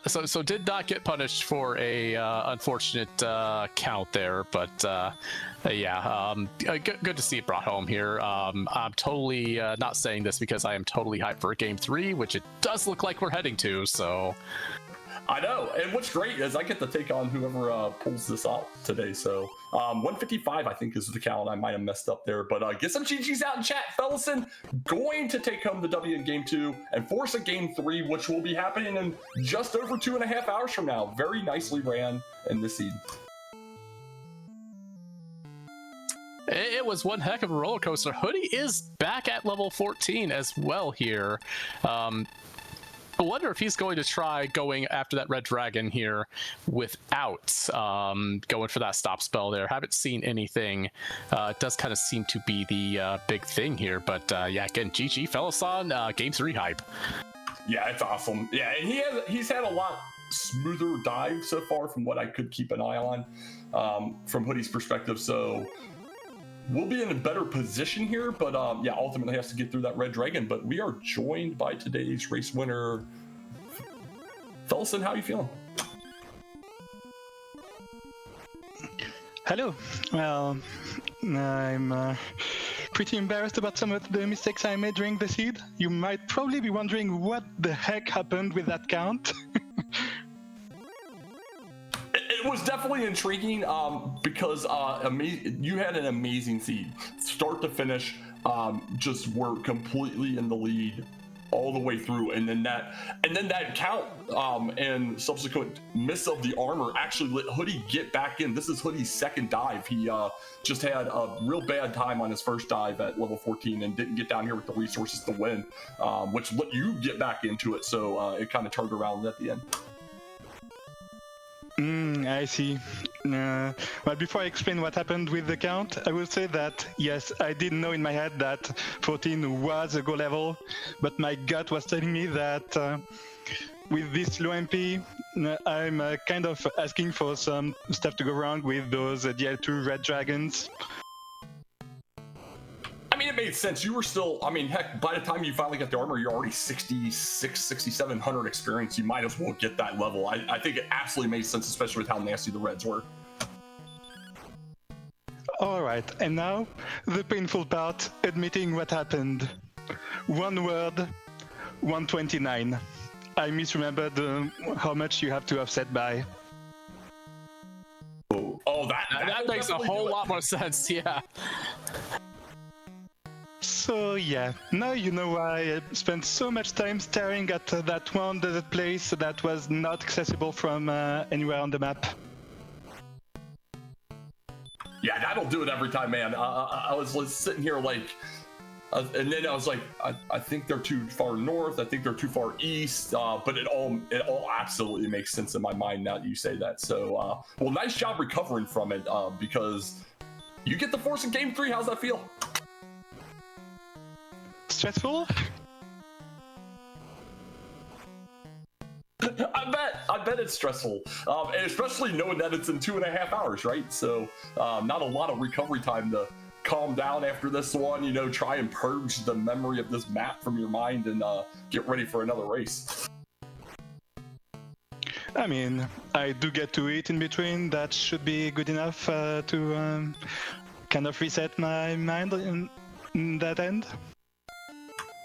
So did not get punished for a unfortunate count there, but yeah, good to see it brought home here. I'm totally not saying this because I am totally hyped for Game 3, which it does look like we're heading to, so... I know, and what's great is I get to take on whoever pulls this out today. So 155, I think, is the count. I might have messed up there, but get some GGs out in chat. Felissan going to take home the W in Game 2 and force a Game 3, which will be happening in just over 2.5 hours from now. Very nicely ran in this seed. It was one heck of a roller coaster. Hoodie is back at level 14 as well here. I wonder if he's going to try going after that red dragon here without going for that stop spell there. Haven't seen anything. It does kind of seem to be the big thing here, but yeah, again, GG Felissan, Game 3 hype. Yeah, it's awesome. Yeah, and he's had a lot smoother dive so far from what I could keep an eye on from Hoodie's perspective, so we'll be in a better position here, but yeah, ultimately has to get through that red dragon. But we are joined by today's race winner, Felissan. How are you feeling? Hello. Well, I'm pretty embarrassed about some of the mistakes I made during the seed. You might probably be wondering what the heck happened with that count. It was definitely intriguing because you had an amazing seed, start to finish. Just were completely in the lead all the way through, and then that count and subsequent miss of the armor actually let Hoodie get back in. This is Hoodie's second dive. He just had a real bad time on his first dive at level 14 and didn't get down here with the resources to win, which let you get back into it. So it kind of turned around at the end. I see. But before I explain what happened with the count, I will say that, yes, I did know in my head that 14 was a go level, but my gut was telling me that with this low MP, I'm kind of asking for some stuff to go wrong with those DL2 red dragons. I mean, it made sense. You were still, I mean, heck, by the time you finally got the armor, you're already 6,700 experience. You might as well get that level. I think it absolutely made sense, especially with how nasty the reds were. All right, and now the painful part, admitting what happened. One word, 129. I misremembered how much you have to offset by. Oh, that makes a whole lot more sense, yeah. So yeah, now you know why I spent so much time staring at that one desert place that was not accessible from anywhere on the map. Yeah, that'll do it every time, man. I was sitting here like, and then I was like, I think they're too far north. I think they're too far east. But it all absolutely makes sense in my mind now that you say that. So, well, nice job recovering from it because you get the force in Game 3. How's that feel? Stressful? I bet it's stressful, and especially knowing that it's in 2.5 hours, right? So not a lot of recovery time to calm down after this one, you know, try and purge the memory of this map from your mind and get ready for another race. I mean, I do get to eat in between. That should be good enough to kind of reset my mind in that end.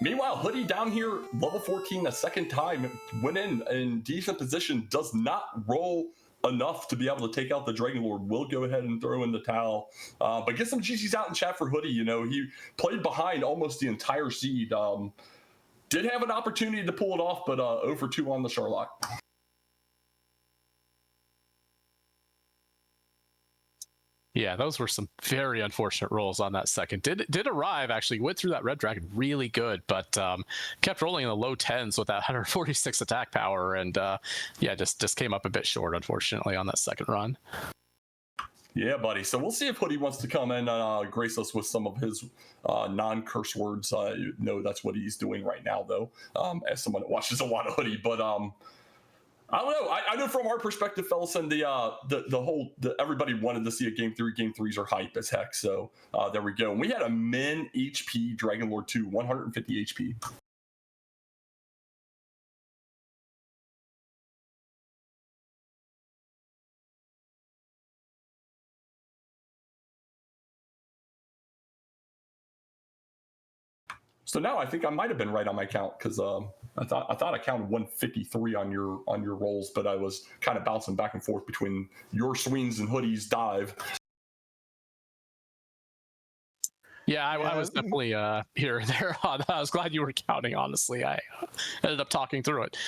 Meanwhile, Hoodie down here, level 14 a second time, went in decent position, does not roll enough to be able to take out the Dragon Lord. Will go ahead and throw in the towel, but get some GGs out in chat for Hoodie. You know, he played behind almost the entire seed. Did have an opportunity to pull it off, but 0 for 2 on the Sherlock. Yeah, those were some very unfortunate rolls on that second. Did arrive, actually, went through that Red Dragon really good, but kept rolling in the low 10s with that 146 attack power, and yeah, just came up a bit short, unfortunately, on that second run. Yeah, buddy. So we'll see if Hoodie wants to come in and grace us with some of his non-curse words. You know, that's what he's doing right now, though, as someone that watches a lot of Hoodie. But I don't know. I know from our perspective, Felissan, the everybody wanted to see a game 3. Game 3s are hype as heck. So there we go. And we had a min HP Dragon Lord 2, 150 HP. So now I think I might have been right on my count, because I thought I counted 153 on your rolls, but I was kind of bouncing back and forth between your swings and Hoodie's dive. Yeah, I was definitely here or there on that. I was glad you were counting, honestly. I ended up talking through it.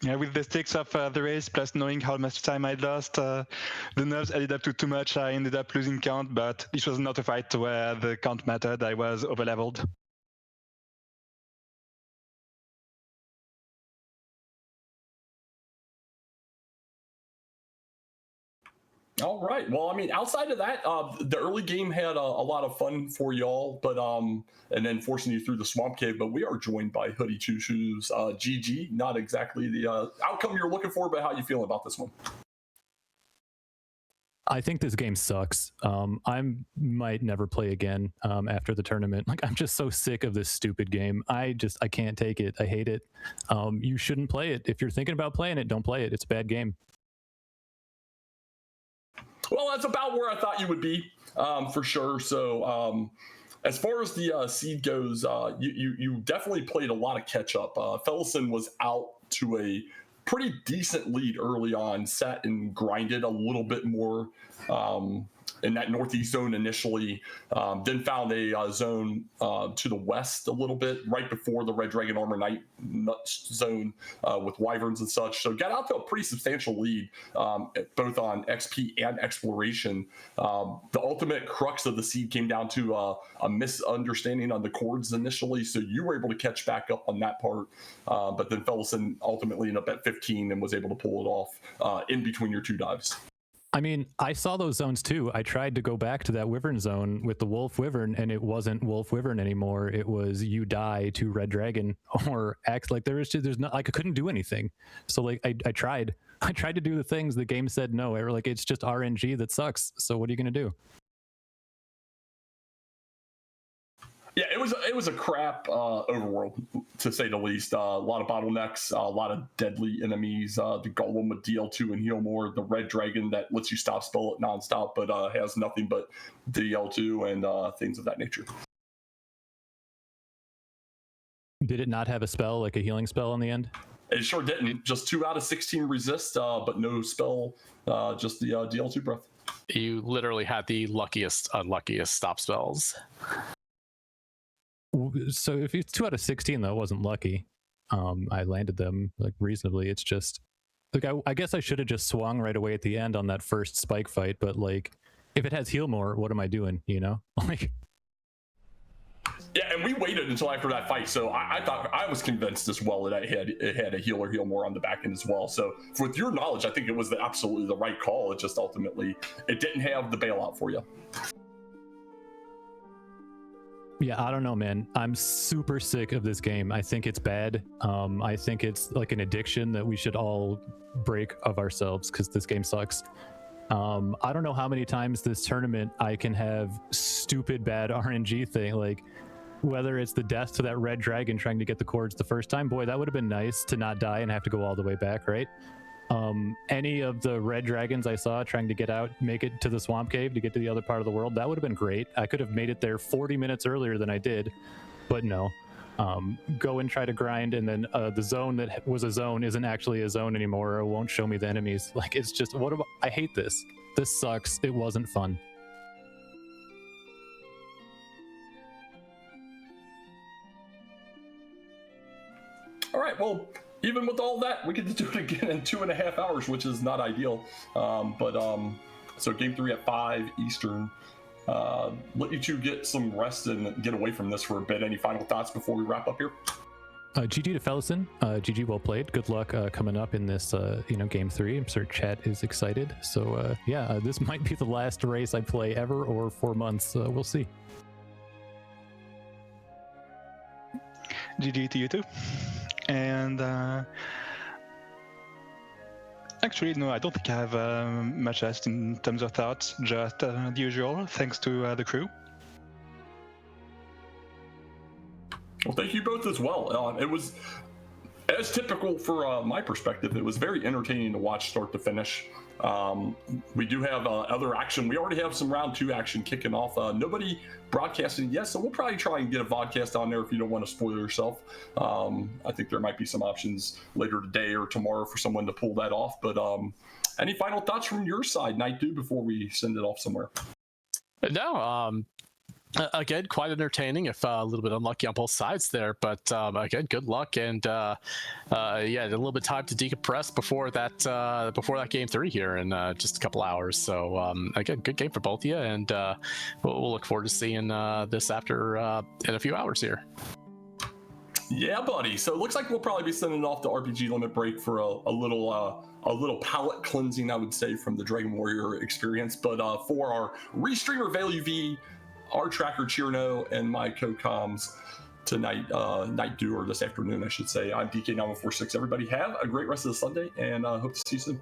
Yeah, with the stakes of the race, plus knowing how much time I lost, the nerves added up to too much. I ended up losing count, but this was not a fight where the count mattered. I was overleveled. All right. Well, I mean, outside of that, the early game had a lot of fun for y'all, but and then forcing you through the swamp cave. But we are joined by HoodyTwoShoes. GG, not exactly the outcome you're looking for, but how you feeling about this one? I think this game sucks. I might never play again after the tournament. Like, I'm just so sick of this stupid game. I can't take it. I hate it. You shouldn't play it. If you're thinking about playing it, don't play it. It's a bad game. Well, that's about where I thought you would be, for sure. So as far as the seed goes, you definitely played a lot of catch up. Felissan was out to a pretty decent lead early on, sat and grinded a little bit more in that northeast zone initially, then found a zone to the west a little bit right before the Red Dragon Armor Knight zone with wyverns and such. So got out to a pretty substantial lead, both on XP and exploration. The ultimate crux of the seed came down to a misunderstanding on the chords initially, so you were able to catch back up on that part, but then Felissan ultimately ended up at 15 and was able to pull it off in between your two dives. I mean, I saw those zones too. I tried to go back to that wyvern zone with the wolf wyvern, and it wasn't wolf wyvern anymore. It was you die to red dragon or X. Like there's no, like I couldn't do anything. So like I tried to do the things the game said no. Like it's just RNG that sucks. So what are you gonna do? Yeah, it was a crap overworld, to say the least. A lot of bottlenecks, a lot of deadly enemies. The golem with DL2 and heal more. The red dragon that lets you stop spell it nonstop, but has nothing but DL2 and things of that nature. Did it not have a spell, like a healing spell in the end? It sure didn't. Just 2 out of 16 resist, but no spell. Just the DL2 breath. You literally had the unluckiest stop spells. So if it's 2 out of 16, that wasn't lucky. I landed them like reasonably. It's just like I guess I should have just swung right away at the end on that first spike fight. But like, if it has heal more, what am I doing? You know, like. Yeah, and we waited until after that fight, so I thought I was convinced as well that it had a heal more on the back end as well. So with your knowledge, I think it was absolutely the right call. It just ultimately it didn't have the bailout for you. Yeah, I don't know, man. I'm super sick of this game. I think it's bad. I think it's like an addiction that we should all break of ourselves because this game sucks. I don't know how many times this tournament I can have stupid bad RNG thing, like whether it's the death to that red dragon trying to get the chords the first time. Boy, that would have been nice to not die and have to go all the way back, right? Any of the red dragons I saw trying to get out, make it to the swamp cave to get to the other part of the world, that would have been great. I could have made it there 40 minutes earlier than I did, but no. Go and try to grind, and then the zone that was a zone isn't actually a zone anymore, or it won't show me the enemies. Like, it's just, I hate this. This sucks. It wasn't fun. All right, well, even with all that, we get to do it again in 2.5 hours, which is not ideal. So game 3 at 5 Eastern. Let you two get some rest and get away from this for a bit. Any final thoughts before we wrap up here? GG to Felissan. GG, well played. Good luck coming up in this, game 3. I'm sure chat is excited. So this might be the last race I play ever, or 4 months. We'll see. GG to you too. And actually, no, I don't think I have much else in terms of thoughts. Just the usual. Thanks to the crew. Well, thank you both as well. It was, as typical for my perspective, it was very entertaining to watch start to finish. We do have other action. We already have some round 2 action kicking off. Nobody broadcasting yet, so we'll probably try and get a vodcast on there if you don't want to spoil yourself. I think there might be some options later today or tomorrow for someone to pull that off. But any final thoughts from your side, Night Dew, before we send it off somewhere? No, again, quite entertaining, if a little bit unlucky on both sides there, but again, good luck, and a little bit of time to decompress before that game 3 here in just a couple hours. So again, good game for both of you, and we'll look forward to seeing this after in a few hours here. Yeah, buddy. So it looks like we'll probably be sending off the RPG Limit Break for a little palate cleansing, I would say, from the Dragon Warrior experience. But for our Restreamer Value V, our tracker Chirno, and my co-coms tonight, Night Dew, or this afternoon, I should say, I'm DK9146. Everybody have a great rest of the Sunday, and hope to see you soon.